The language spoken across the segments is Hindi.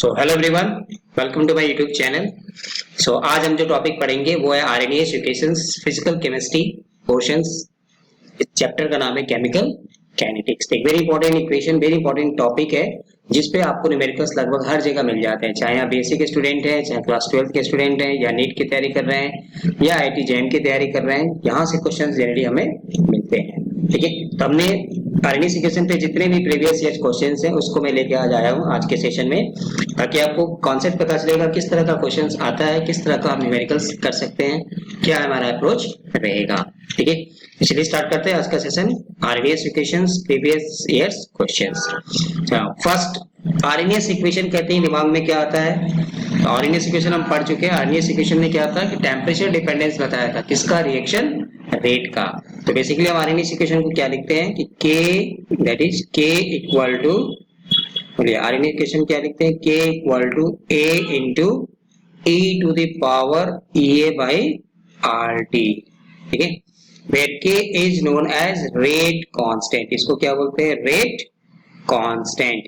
So hello everyone, welcome to my YouTube channel. आज हम जो टॉपिक पढ़ेंगे वो है Arrhenius equations physical chemistry portions. इस चैप्टर का नाम है केमिकल काइनेटिक्स। एक very important equation, very important topic है जिस पे आपको न्यूमेरिकल्स लगभग हर जगह मिल जाते हैं, चाहे आप बेसिक स्टूडेंट हैं, चाहे क्लास 12 के स्टूडेंट हैं, या नीट की तैयारी कर रहे हैं, या आईआईटी जेईई की तैयारी कर रहे हैं। यहाँ से क्वेश्चन जनरली हमें मिलते हैं। ठीक है, तो हमने आरएनएस इक्वेशन पे जितने भी प्रीवियस ईयर क्वेश्चंस हैं उसको मैं लेके आज आया हूँ आज के सेशन में, ताकि आपको कॉन्सेप्ट पता चलेगा किस तरह का क्वेश्चंस आता है, किस तरह का हम न्यूमेरिकल्स कर सकते हैं, क्या हमारा अप्रोच रहेगा। ठीक है, चलिए स्टार्ट करते हैं आज का session. RNS equations previous years questions. First RNS equation कहते हैं, दिमाग में क्या आता है? आरएनएस इक्वेशन हम पढ़ चुके हैं। आरएनएस इक्वेशन में क्या था कि टेम्परेचर डिपेंडेंस बताया था, किसका? रिएक्शन रेट का। तो बेसिकली हम आरएनएस इक्वेशन को क्या लिखते हैं कि K that is K equal to, बोलिए आरएनएस इक्वेशन क्या लिखते हैं? K equal to A into e to the power EA by RT। ठीक है, where K is known as rate constant. इसको क्या बोलते हैं? Rate constant.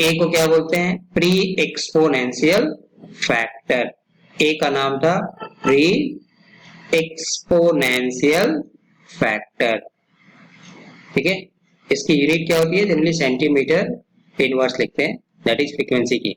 A को क्या बोलते हैं? Pre exponential factor. A का नाम था प्री एक्सपोनेंशियल फैक्टर। ठीक है, इसकी यूनिट क्या होती है? जनरली सेंटीमीटर इनवर्स लिखते हैं, दैट इज फ्रीक्वेंसी की।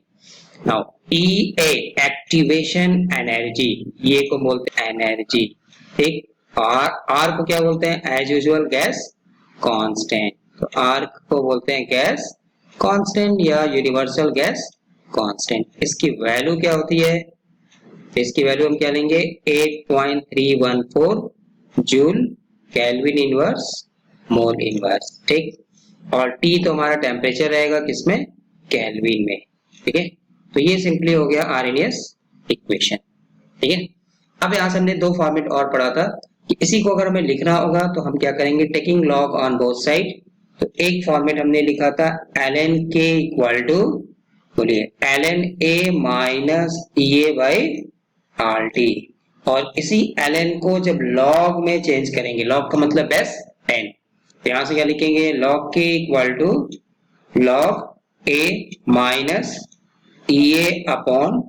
नाउ EA एक्टिवेशन एनर्जी, ये को बोलते हैं एनर्जी। ठीक, R को क्या बोलते हैं? As usual gas constant. तो R को बोलते हैं गैस कांस्टेंट या यूनिवर्सल गैस कांस्टेंट। इसकी वैल्यू क्या होती है? इसकी वैल्यू हम क्या लेंगे? 8.314 joule kelvin inverse mole inverse. ठीक, और T तो हमारा टेम्परेचर रहेगा किसमें? केल्विन में। ठीक है, तो ये सिंपली हो गया आरएनएस इक्वेशन। ठीक है, अब यहां से हमने दो फॉर्मेट और पढ़ा था कि इसी को अगर हमें लिखना होगा तो हम क्या करेंगे? Taking log on both side. तो एक फॉर्मेट हमने लिखा था ln K इक्वल टू, बोलिए ln A minus EA by RT। और इसी ln को जब लॉग में चेंज करेंगे, लॉग का मतलब बेस 10, तो यहां से क्या लिखेंगे? Log K equal to log A minus EA upon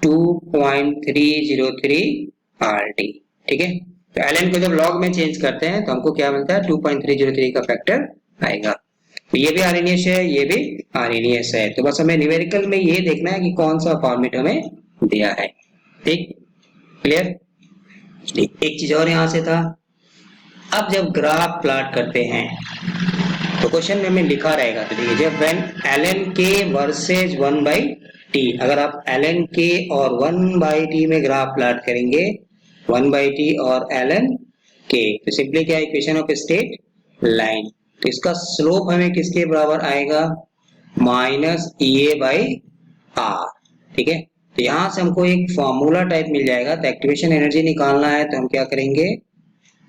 2.303 RT। ठीक है, तो ln को जब लॉग में चेंज करते हैं तो हमको क्या मिलता है? 2.303 का फैक्टर आएगा। तो ये भी आरएनएस है, ये भी आरएनएस है। तो बस हमें न्यूमेरिकल में ये देखना है कि कौन सा फॉर्मेट हमें दिया है। ठीक, क्लियर? एक चीज और यहां से था, अब जब ग्राफ प्लॉट करते हैं तो क्वेश्चन में हमें लिखा रहेगा, तो देखिए जब when ln K versus 1/t, अगर आप ln K और 1/t में ग्राफ प्लॉट करेंगे, 1/t और ln K, तो सिंपली क्या? Equation of state line. तो इसका स्लोप हमें किसके बराबर आएगा? Minus EA by R। ठीक है, तो यहां से हमको एक फॉर्मूला टाइप मिल जाएगा। तो एक्टिवेशन एनर्जी निकालना है तो हम क्या करेंगे?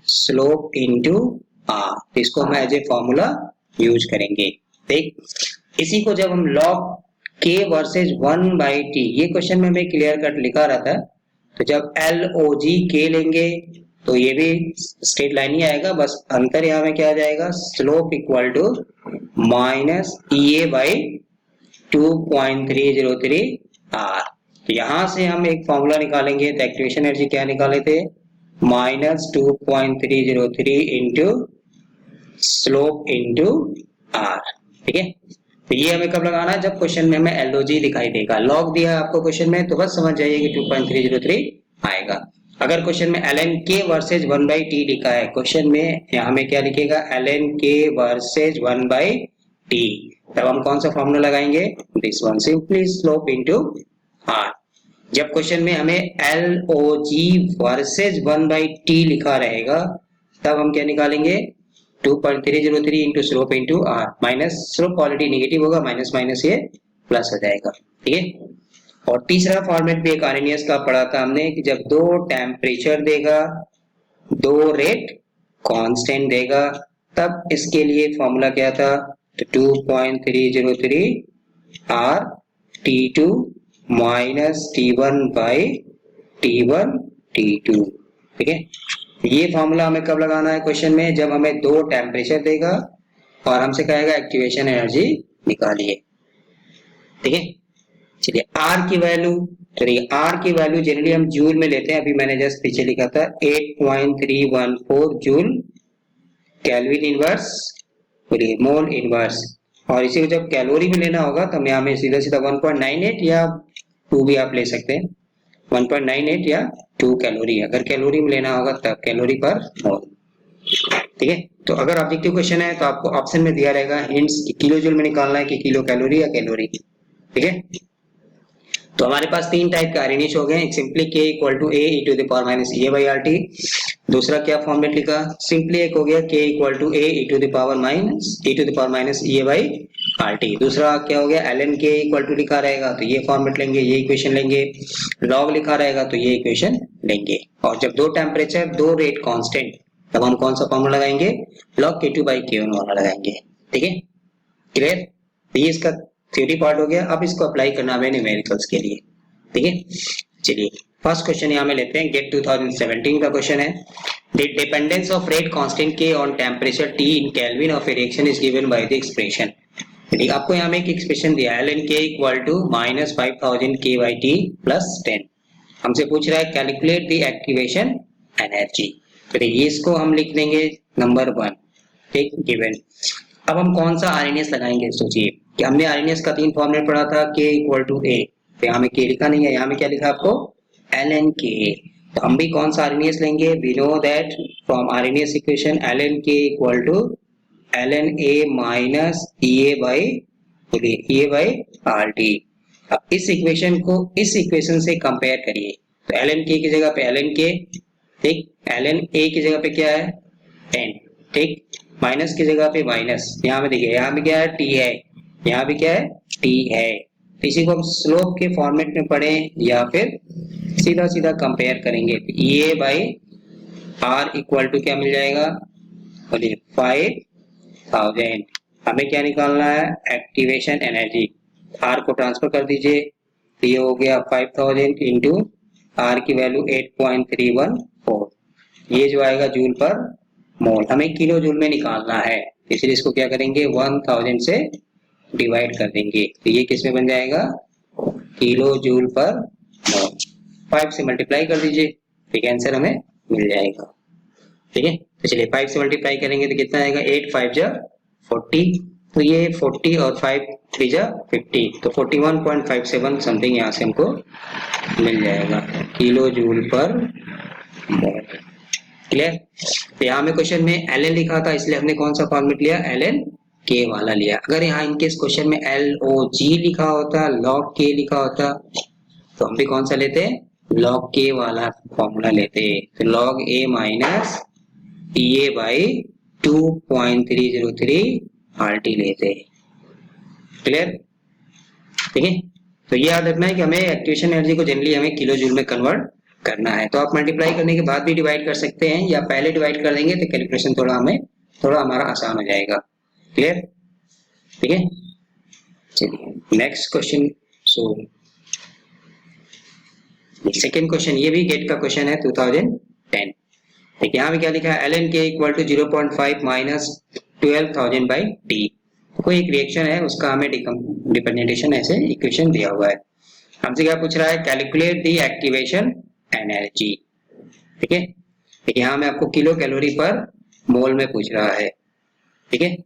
Slope into R। तो इसको हम एज ए फॉर्मूला यूज करेंगे। ठीक, इसी को जब हम लॉग K वर्सेज 1/t, ये क्वेश्चन में हमें क्लियर कट लिखा रहता है, तो जब LOG K लेंगे तो ये भी स्ट्रेट लाइन ही आएगा, बस अंतर यहाँ में क्या आ जाएगा? Slope equal to minus EA by 2.303 R। तो यहां से हम एक फॉर्मूला निकालेंगे। तो एक्टिवेशन एनर्जी क्या निकाले थे? Minus 2.303 into slope into R। ठीक है, तो ये हमें कब लगाना है? जब क्वेश्चन में हमें LOG दिखाई देगा। लॉग दिया है आपको क्वेश्चन में तो बस समझ जाइए कि 2.303 आएगा। अगर क्वेश्चन में ln K वर्सेज 1/t लिखा है, क्वेश्चन में यहाँ हमें क्या लिखेगा? ln K वर्सेज 1/t, तब हम कौन सा फॉर्मूला लगाएंगे? This one, simply slope into R। जब क्वेश्चन में हमें LOG वर्सेज 1/t लिखा रहेगा तब हम क्या निकालेंगे? 2.303 into slope into R। Minus slope already negative होगा, माइनस माइनस ये प्लस हो जाएगा। ठीक है, और तीसरा फॉर्मेट भी एक आरएनएस का पढ़ा था हमने कि जब दो टेम्परेचर देगा, दो रेट कांस्टेंट देगा, तब इसके लिए फॉर्मूला क्या था? तो 2.303 R T2 minus T1 by T1 T2। ठीक है, ये फॉर्मूला हमें कब लगाना है क्वेश्चन में? जब हमें दो टेम्परेचर देगा और हमसे कहेगा एक्टिवेशन एनर्जी निकालिए। ठीक है, चलिए आर की वैल्यू, चलिए आर की वैल्यू जनरली हम जूल में लेते हैं, अभी मैंने जस्ट पीछे लिखा था 8.314 जूल केल्विन इनवर्स, बोलिए मोल इनवर्स। और इसी को जब कैलोरी में लेना होगा तो हमें यहाँ में सीधा सीधा 1.98 या 2 भी आप ले सकते हैं, 1.98 या 2 कैलोरी, अगर कैलोरी में लेना होगा तब कैलोरी पर मोल। ठीक है, तो अगर ऑब्जेक्टिव क्वेश्चन है तो आपको ऑप्शन में दिया रहेगा हिंट्स कि किलो जूल में निकालना है कि किलो कैलोरी या कैलोरी। ठीक है, तो हमारे पास तीन टाइप के आरएनएच हो गए, एक simply k equal to A e to the power minus A by R T, दूसरा क्या फॉर्मेट लिखा सिंपली एक हो गया k equal to A e to the power minus A by R T, दूसरा क्या हो गया ln k इक्वल टू लिखा रहेगा तो ये फॉर्मेट लेंगे, ये इक्वेशन लेंगे, log लिखा रहेगा तो ये इक्वेशन लेंगे। और जब दो टेम्परेचर दो रेट कांस्टेंट तब हम कौन सा फॉर्मूला लगाएंगे, log k2 by k1 वाला लगाएंगे। ठीक है, क्लियर, ये इसका थ्योरी पार्ट हो गया, अब इसको अप्लाई करना है न्यूमेरिकल्स के लिए। ठीक है, चलिए फर्स्ट क्वेश्चन यहाँ में लेते हैं, गेट 2017 का क्वेश्चन है, the dependence of rate constant k on temperature T in kelvin of reaction is given by the expression. ठीक, आपको यहाँ में एक एक्सप्रेशन दिया है ln k equal to minus 5000 k by t plus 10, हमसे पूछ रहा है कैलकुलेट द एक्टिवेशन एनर्जी, तो ये इसको हम लिख देंगे नंबर 1। ठीक, गिवन। अब हम कौन सा आरएनएस लगाएंगे, सोचिए कि हमने आरएनएस का तीन फॉर्मूला पढ़ा था, k इक्वल टू a, तो यहाँ में k लिखा नहीं है, यहाँ में क्या लिखा आपको ln k, तो हम भी कौन सा आरएनएस लेंगे, we know that from Arrhenius equation ln k equal to ln a minus ea by R T. अब इस इक्वेशन को इस इक्वेशन से कंपेयर करिए, तो ln k की जगह पे ln k, ठीक, ln a की जगह पे क्या है 10, ठीक, माइनस की जगह पे माइनस, यहाँ में देखिए यहाँ पे क्या है t है, यहाँ भी क्या है t है, इसी को हम स्लोप के फॉर्मेट में पढ़ें या फिर सीधा सीधा कंपेयर करेंगे, तो ए बाई आर इक्वल टू क्या मिल जाएगा, बोलिए 5000। हमें क्या निकालना है, एक्टिवेशन एनर्जी, आर को ट्रांसफर कर दीजिए, ये हो गया 5000 इंटू आर की वैल्यू 8.314, ये जो आएगा जूल पर मोल, हमें किलो जूल में निकालना है, इसलिए इसको क्या करेंगे 1000 से डिवाइड कर देंगे, तो ये किस में बन जाएगा किलो जूल पर मोल, 5 से मल्टीप्लाई कर दीजिए, ठीक है, आंसर हमें मिल जाएगा। ठीक है, तो चलिए 5 से मल्टीप्लाई करेंगे तो कितना आएगा 8 5 जा 40, तो ये 40 और 5 3 जा 50, तो 41.57 समथिंग यहाँ से हमको मिल जाएगा किलो जूल पर मोल। क्लियर, तो यहाँ में क्वेश्चन में ln लिखा था इसलिए हमने कौन सा फॉर्मेट लिया, ln k वाला लिया। अगर यहाँ इनकेस क्वेश्चन में log लिखा होता, log k लिखा होता तो हम भी कौन सा लेते हैं, log k वाला फॉर्मूला लेते, तो log a minus pa by 2.303 RT लेते। क्लियर, ठीक है, तो ये याद रखना है कि हमें एक्टिवेशन एनर्जी को जनरली हमें किलो जूल में कन्वर्ट करना है, तो आप मल्टीप्लाई करने के बाद भी डिवाइड कर सकते हैं या पहले डिवाइड कर देंगे तो कैलकुलेशन थोड़ा हमारा आसान हो जाएगा। क्लियर, ठीक है, चलिए next question. So second question, ये भी गेट का क्वेश्चन है 2010। ठीक, यहाँ पे क्या लिखा है ln k equal to 0.5 minus 12,000 by T, कोई एक रिएक्शन है उसका हमें डिपेंडेंटेशन ऐसे इक्वेशन दिया हुआ है, हमसे क्या पूछ रहा है कैलकुलेट द एक्टिवेशन एनर्जी। ठीक है, यहाँ में आपको किलो कैलोरी पर मोल में पूछ रहा है। ठीक है,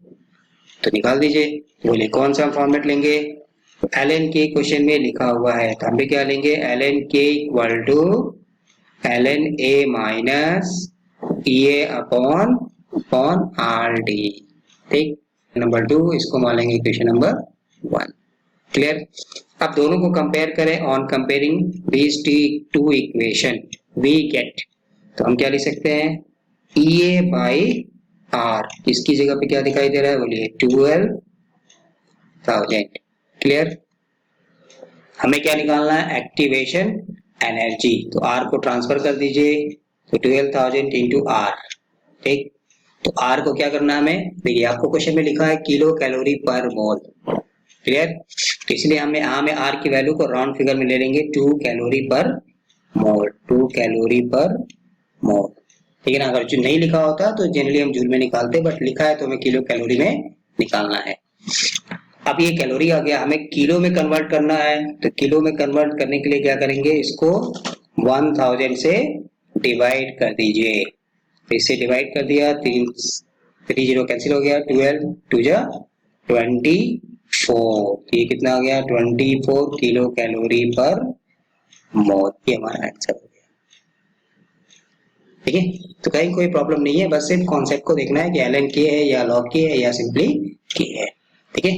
तो निकाल दीजिए, बोलिए कौन सा फॉर्मेट लेंगे, तो ln k क्वेश्चन में लिखा हुआ है तो हम भी क्या लेंगे ln k equal to ln a minus ea upon R D. ठीक, नंबर 2 इसको मान लेंगे इक्वेशन नंबर 1। क्लियर, अब दोनों को कंपेयर करें, on comparing these two equation we get, तो हम क्या लिख सकते हैं ea बाई आर, इसकी जगह पे क्या दिखाई दे रहा है, बोलिए 12,000। क्लियर, हमें क्या निकालना है एक्टिवेशन एनर्जी, तो आर को ट्रांसफर कर दीजिए, तो 12,000 इंटू आर। ठीक, तो आर को क्या करना है हमें, देखिए आपको क्वेश्चन में लिखा है किलो कैलोरी पर मोल। क्लियर, तो इसलिए हमें आर की वैल्यू को राउंड फिगर में ले लेंगे 2 कैलोरी पर मोल, 2 कैलोरी पर मोल। ठीक है ना, अगर जो नहीं लिखा होता तो जनरली हम जूल में निकालते, बट लिखा है तो हमें किलो कैलोरी में निकालना है। अब ये कैलोरी आ गया, हमें किलो में कन्वर्ट करना है, तो किलो में कन्वर्ट करने के लिए क्या करेंगे, इसको 1000 से डिवाइड कर दीजिए। तो इससे डिवाइड कर दिया, 3 जीरो कैंसिल हो गया, 12 2 जा 24, ये कितना आ गया 24 किलो कैलोरी पर मोल, ये हमारा आंसर हो गया। ठीक है, तो कहीं कोई प्रॉब्लम नहीं है, बस सिर्फ कॉन्सेप्ट को देखना है कि ln k है या log k है या सिंपली k है। ठीक है,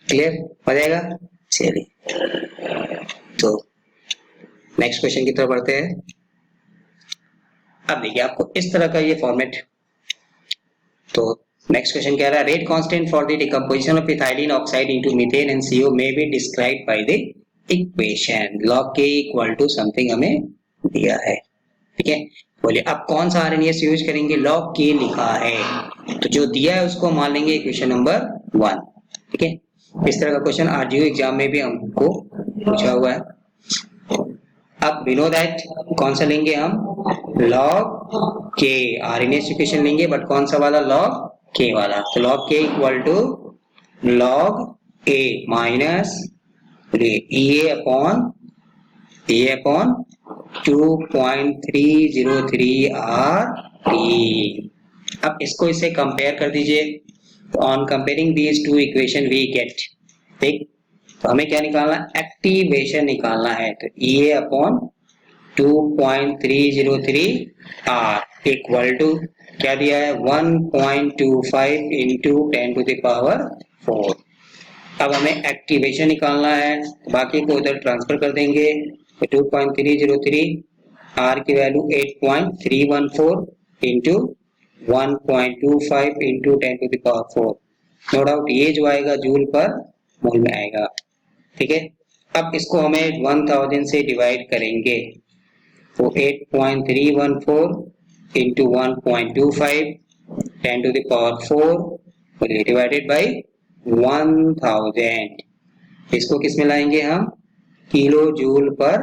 क्लियर हो जाएगा। चलिए तो नेक्स्ट क्वेश्चन की तरफ बढ़ते हैं। अब देखिए आपको इस तरह का ये फॉर्मेट, तो नेक्स्ट क्वेश्चन कह रहा है rate constant for the decomposition of ethylene oxide into methane and CO may be described by the equation log k equal to something हमें दिया है। ठीक है, बोलिए अब कौन सा आरएनएस यूज करेंगे, log k लिखा है, तो जो दिया है उसको मान लेंगे इक्वेशन नंबर 1। ठीक है, इस तरह का क्वेश्चन आरजीयू एग्जाम में भी हमको पूछा हुआ है। अब वी नो दैट कौन सा लेंगे हम, log k आरएनएस इक्वेशन लेंगे, बट कौन सा वाला, log k वाला। तो log k equal to log a minus A upon 2.303 RT। अब इसको इससे कंपेयर कर दीजिए, तो on comparing these two equation we get, ठीक, तो हमें क्या निकालना, एक्टिवेशन निकालना है, तो E upon 2.303 R equal to क्या दिया है 1.25 इंटू 10 टू द पावर 4। अब हमें एक्टिवेशन निकालना है, बाकी को उधर ट्रांसफर कर देंगे, तो 2.303 R की value 8.314 into 1.25 into 10 to the power 4। No doubt ये जो आएगा जूल पर मोल में आएगा। ठीक है, अब इसको हमें 1000 से डिवाइड करेंगे, तो 8.314 into 1.25 10 to the power 4 divided by 1000, इसको किस में लाएंगे हम, किलो जूल पर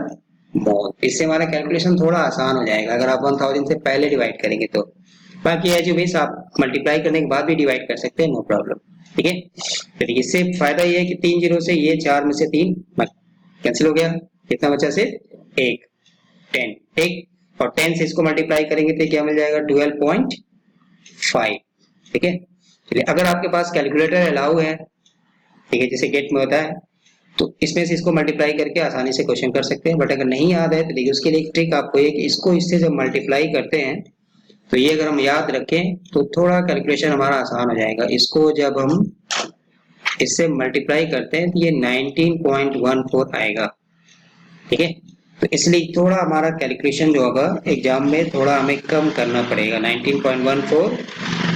मोल। इससे हमारा कैलकुलेशन थोड़ा आसान हो जाएगा अगर आप 1000 से पहले डिवाइड करेंगे तो। बाकी है जो भी आप मल्टीप्लाई करने के बाद भी डिवाइड कर सकते हैं, नो प्रॉब्लम। ठीक है, तो इससे फायदा ये है कि 3 जीरो से ये 4 में से 3 कैंसिल हो गया, कितना बचा सिर्फ 1 10, ठीक, और 10 से इसको मल्टीप्लाई करेंगे तो क्या मिल जाएगा 12.5। ठीक है, चलिए अगर आपके पास कैलकुलेटर अलाउ है, ठीक है, जैसे गेट में होता है, तो इसमें से इसको मल्टीप्लाई करके आसानी से क्वेश्चन कर सकते हैं, बट अगर नहीं याद है तो देखिए उसके लिए एक ट्रिक आपको है कि इसको इससे जब मल्टीप्लाई करते हैं तो ये अगर हम याद रखें तो थोड़ा कैलकुलेशन हमारा आसान हो जाएगा। इसको जब हम इससे मल्टीप्लाई करते हैं तो ये 19.14 आएगा। ठीक है, तो इसलिए थोड़ा हमारा कैलकुलेशन जो होगा एग्जाम में थोड़ा हमें कम करना पड़ेगा, 19.14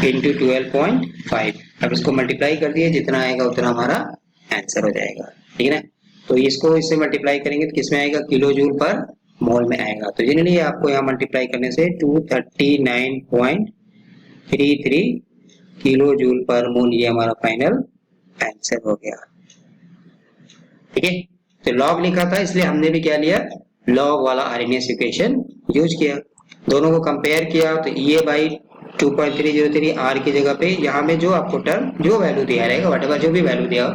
इंटू 12.5। अब इसको मल्टीप्लाई कर दिए, जितना आएगा उतना हमारा आंसर हो जाएगा। ठीक है ना, तो इसको इससे मल्टीप्लाई करेंगे तो किसमें आएगा, किलो जूल पर मोल में आएगा। तो जनरली आपको यहाँ मल्टीप्लाई करने से 239.33 किलो जूल पर मोल, ये हमारा फाइनल आंसर हो गया। ठीक है, तो लॉग लिखा था इसलिए हमने भी क्या लिया, लॉग वाला आरएनएस इक्वेशन यूज किया, दोनों को कंपेयर किया, तो ये बाई 2.303 R की जगह पे यहाँ में जो आपको टर्म जो वैल्यू दिया रहेगा, व्हाटएवर जो भी वैल्यू दिया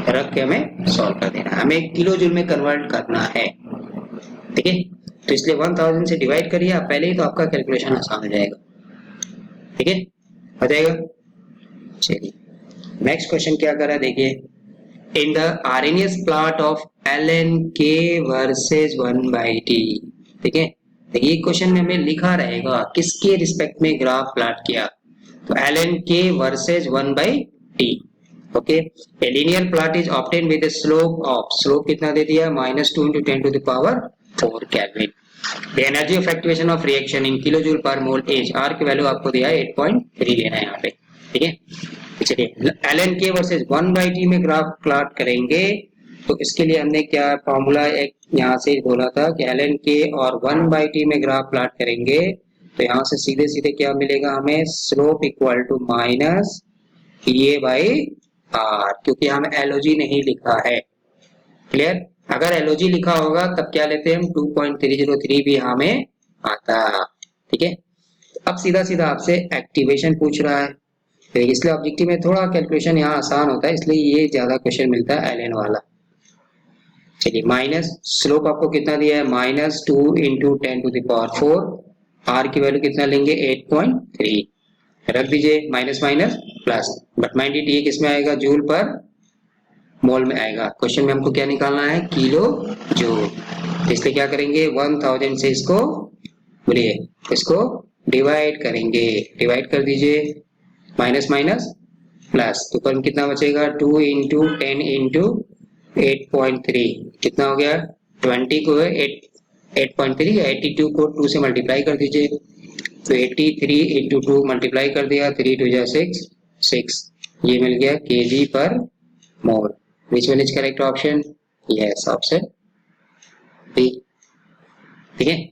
रख के हमें सॉल्व कर देना है, हमें किलो जूल में कन्वर्ट करना है। ठीक है, तो इसलिए 1000 से डिवाइड करिए आप पहले ही, तो आपका कैलकुलेशन आसान हो जाएगा। ठीक है, हो जाएगा। चलिए नेक्स्ट क्वेश्चन क्या कर रहा है, देखिए, in the RNS plot of ln k versus 1/t। ठीक है, ये क्वेश्चन में हमें लिखा रहेगा किसके रिस्पेक्ट में ग्राफ प्लॉट किया, तो ln k versus 1/t। Okay, a linear plot is obtain with the slope of, slope कितना दे दिया, -2 into 10 to the power 4 kelvin. The energy of activation of reaction in kilo joule per mole as, R की वैल्यू आपको दिया है 8.3 लेना है यहाँ पे। ठीक है, चलिए ln k वर्सेस 1/t में ग्राफ प्लॉट करेंगे, तो इसके लिए हमने क्या फॉर्मूला एक यहाँ से बोला था कि ln k और 1/t में ग्राफ प्लॉट करेंगे, तो यहाँ से सीधे सीधे क्या मिलेगा हमें, slope equal to minus A by R, क्योंकि हमें एलओजी नहीं लिखा है। क्लियर, अगर एलओजी लिखा होगा तब क्या लेते हैं हम, 2.303 भी हमें आता। ठीक है, अब सीधा सीधा आपसे एक्टिवेशन पूछ रहा है, तो इसलिए ऑब्जेक्टिव में थोड़ा कैलकुलेशन यहाँ आसान होता है, इसलिए ये ज्यादा क्वेश्चन मिलता है ln वाला। चलिए माइनस स्लोप आपको कितना दिया है, -2 इंटू 10⁴। आर की वैल्यू कितना लेंगे 8.3, रख दीजिए minus minus plus, but mind it ये किसमें आएगा, जूल पर मोल में आएगा। क्वेश्चन में हमको क्या निकालना है, किलो जूल। इसलिए क्या करेंगे 1000 से इसको बोलिए इसको डिवाइड करेंगे, डिवाइड कर दीजिए, माइनस माइनस प्लस, तो ऊपर कितना बचेगा 2 इंटू 10 इंटू 8.3 कितना हो गया 20 को 8.3 या 82 को 2 से मल्टीप्लाई कर दीजिए, तो 83 इंटू 2 मल्टीप्लाई कर दिया, 3 2 जा 6, ये मिल गया केजी पर mole. Which one is correct option, yes option B. ठीक है,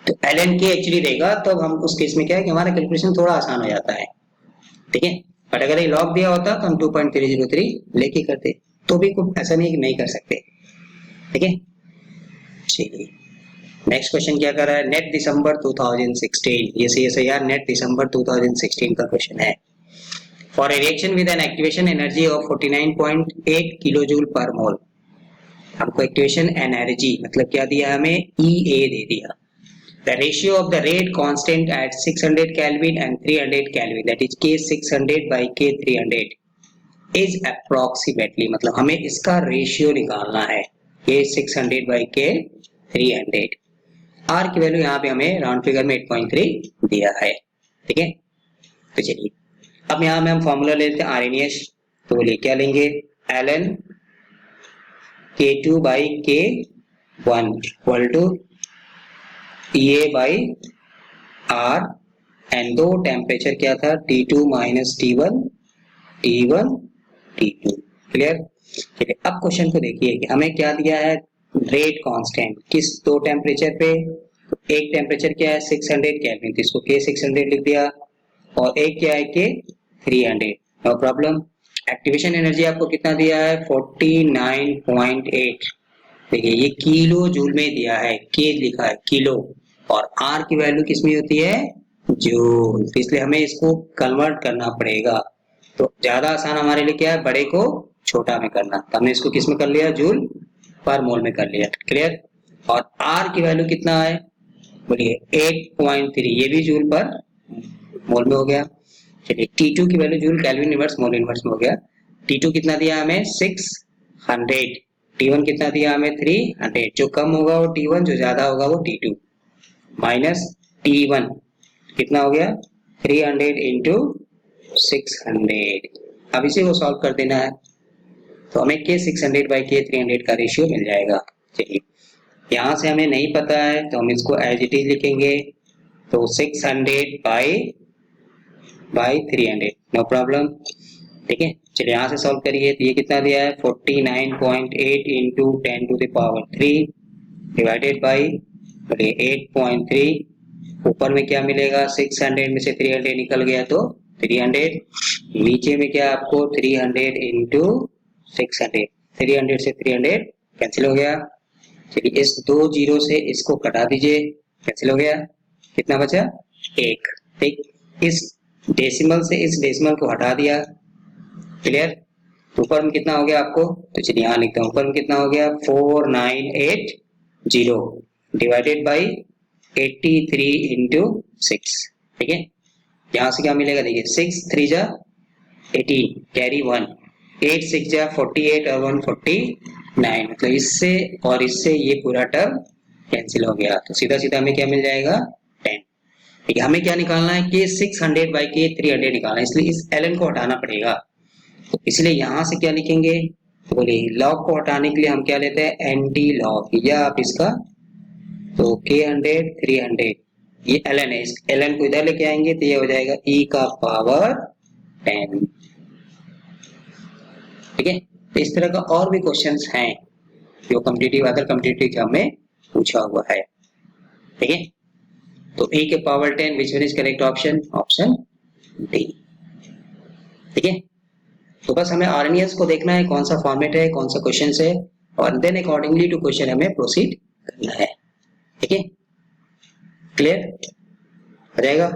तो ln के एक्चुअली देगा तो हम उस केस में क्या है कि हमारा कैलकुलेशन थोड़ा आसान हो जाता है। ठीक है, बट अगर ये लॉग दिया होता तो हम 2.303 लेके करते, तो भी कुछ ऐसा नहीं है कि नहीं कर सकते। ठीक है, चलिए नेक्स्ट क्वेश्चन क्या कर रहा है, नेट दिसंबर 2016, ये CSIR नेट दिसंबर 2016 का क्वेश्चन है। For a reaction with an activation energy of 49.8 kilojoule per mole, हमको एक्टिवेशन एनर्जी मतलब क्या दिया, हमें EA दे दिया। The ratio of the rate constant at 600 Kelvin and 300 Kelvin, that is K 600 by K 300 is approximately, मतलब हमें इसका रेशियो निकालना है, K 600 by K 300। R की वैल्यू यहाँ पे हमें राउंड फिगर में 8.3 दिया है। ठीक है, तो चलिए अब यहाँ में हम फॉर्मूला लेते हैं RNS, तो बोलिए क्या लेंगे, ln K2 by K1 equal to EA by R, and दो टेम्परेचर क्या था T2 minus T1, T1 T2। Clear. ठीक है, अब क्वेश्चन को देखिए कि हमें क्या दिया है, रेट कांस्टेंट किस दो टेम्परेचर पे, एक टेम्परेचर क्या है 600 केल्विन, तो इसको K 600 लिख दिया, और एक क्या है K 300, no problem. Activation energy आपको कितना दिया है 49.8, देखिए ये किलो जूल में दिया है, के लिखा है किलो, और आर की वैल्यू किसमें होती है जूल, तो इसलिए हमें इसको कन्वर्ट करना पड़ेगा। तो ज्यादा आसान हमारे लिए क्या है, बड़े को छोटा में करना, तो हमने इसको किस में कर लिया, जूल पर मोल में कर लिया। क्लियर। और आर की वैल्यू कितना है, बोलिए 8.3, ये भी जूल पर मोल में हो गया। चलिए T2 की value joule kelvin inverse mole inverse में हो गया। T2 कितना दिया हमें 600, T1 कितना दिया हमें 300, जो कम होगा वो T1, जो ज्यादा होगा वो T2, माइनस T1 कितना हो गया 300 इंटू 600। अब इसे को सॉल्व कर देना है, तो हमें K 600 बाई K 300 का रेशियो मिल जाएगा। चलिए यहाँ से हमें नहीं पता है तो हम इसको एज इट इज लिखेंगे, तो 600 बाई 300, नो प्रॉब्लम। ठीक है, चलिए यहाँ से सॉल्व करिए, तो ये कितना दिया है 49.8 into 10 to the power 3 divided by 8.3, ऊपर में क्या मिलेगा 600 में से 300 निकल गया तो 300, नीचे में क्या आपको 300 इंटू 600, 300 से 300 कैंसिल हो गया। चलिए इस दो जीरो से इसको कटा दीजिए, कैंसिल हो गया, कितना बचा 1। ठीक, इस डेसिमल से इस डेसिमल को हटा दिया। क्लियर। ऊपर में कितना हो गया आपको, तो चलिए यहाँ लिखता हूँ, ऊपर में कितना हो गया 4980 डिवाइडेड बाई 83 इंटू 6। ठीक है, यहाँ से क्या मिलेगा, देखिए 6 3 जा 18 कैरी 1, 8 6 जा 48 और 1 49, मतलब इससे और इससे ये पूरा टर्म कैंसिल हो गया, तो सीधा सीधा हमें क्या मिल जाएगा 10। ठीक है, हमें क्या निकालना है K 600 बाई K 300 निकालना है, इसलिए इस ln को हटाना पड़ेगा, तो इसलिए यहां से क्या लिखेंगे, तो बोलिए लॉग को हटाने के लिए हम क्या लेते हैं एंटी लॉग, या आप इसका तो K100 300 ये ln है, इस ln को इधर लेके आएंगे तो ये हो जाएगा e का पावर 10। ठीक है, तो इस तरह का और भी क्वेश्चंस हैं जो कॉम्पिटिटिव अदर कॉम्पिटिटिव एग्जाम में पूछा हुआ है। ठीक है, तो e के power 10 which one is correct option, option D. ठीक है, तो बस हमें आरएनएस को देखना है कौन सा फॉर्मेट है, कौन सा क्वेश्चन है, और देन अकॉर्डिंगली टू क्वेश्चन हमें प्रोसीड करना है। ठीक है, क्लियर हो जाएगा,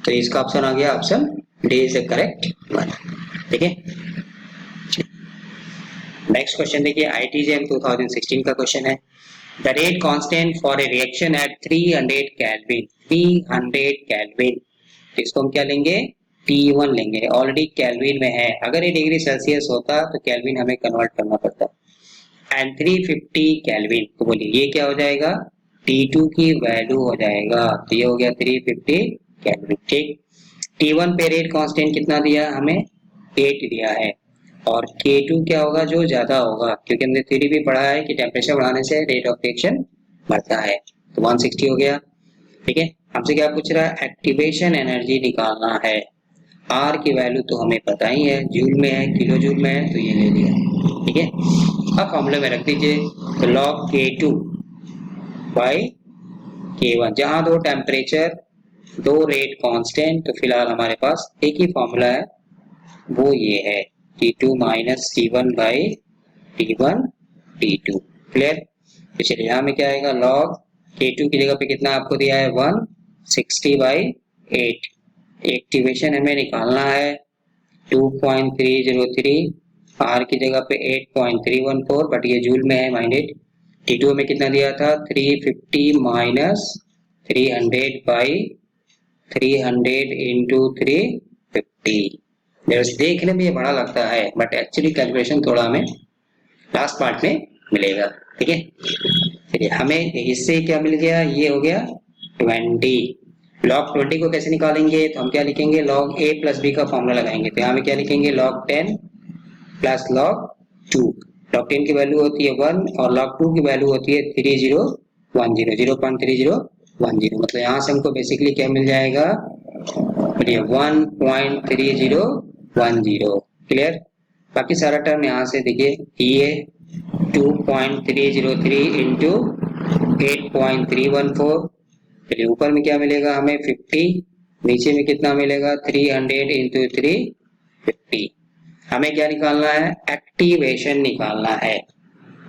तो इसका ऑप्शन आ गया option D is the correct one. ठीक है, नेक्स्ट क्वेश्चन देखिए, आईटीजेएम 2016 का क्वेश्चन है। The rate constant for a reaction at 300 kelvin, 300 kelvin, तो इसको हम क्या लेंगे, T1 लेंगे, ऑलरेडी केल्विन में है। अगर ये डिग्री सेल्सियस होता तो केल्विन हमें कन्वर्ट करना पड़ता। एंड 350 केल्विन, तो बोलिए ये क्या हो जाएगा, T2 की वैल्यू हो जाएगा, तो ये हो गया 350 केल्विन। ठीक, T1 पे रेट कांस्टेंट कितना दिया हमें, 8 दिया है, और K2 क्या होगा, जो ज्यादा होगा, क्योंकि हमने थ्योरी भी पढ़ा है कि टेम्परेचर बढ़ाने से रेट ऑफ रिएक्शन बढ़ता है, तो 160 हो गया। ठीक है, हमसे क्या पूछ रहा है, एक्टिवेशन एनर्जी निकालना है। आर की वैल्यू तो हमें पता ही है, जूल में है, किलो जूल में है, तो ये ले लिया। ठीक है, अब फॉर्मूले में रख दीजिए, तो लॉग K2 बाई K1, जहां दो टेम्परेचर, दो रेट कांस्टेंट, तो फिलहाल हमारे पास एक ही फॉर्मूला है, वो ये है T2 minus T1 by T1 T2। Clear, तो चलिए यहाँ में क्या आएगा, लॉग K2 की जगह पे कितना आपको दिया है, 160 बाई 8। एक्टिवेशन हमें निकालना है 2.303, आर की जगह पे 8.314, बट ये जूल में है माइंडेड। T2 में कितना दिया था, 350 माइनस 300 बाई 300 इंटू 350। देखने में ये बड़ा लगता है, बट एक्चुअली कैलकुलेशन थोड़ा हमें लास्ट पार्ट में मिलेगा। ठीक है, चलिए हमें इससे क्या मिल गया, ये हो गया 20। लॉग 20 को कैसे निकालेंगे, तो हम क्या लिखेंगे, लॉग a प्लस बी का फॉर्मूला लगाएंगे, तो यहाँ में क्या लिखेंगे, लॉग 10 प्लस लॉग 2। लॉग 10 की वैल्यू होती है 1 और लॉग 2 की वैल्यू होती है 3010, 0.3010, मतलब यहाँ से हमको बेसिकली क्या मिल जाएगा, 1.3010। क्लियर, बाकी सारा टर्म यहाँ से देखिए, ये 2.303 इंटू 8.314, चलिए ऊपर में क्या मिलेगा हमें 50, नीचे में कितना मिलेगा 300 इंटू 350। हमें क्या निकालना है, एक्टिवेशन निकालना है।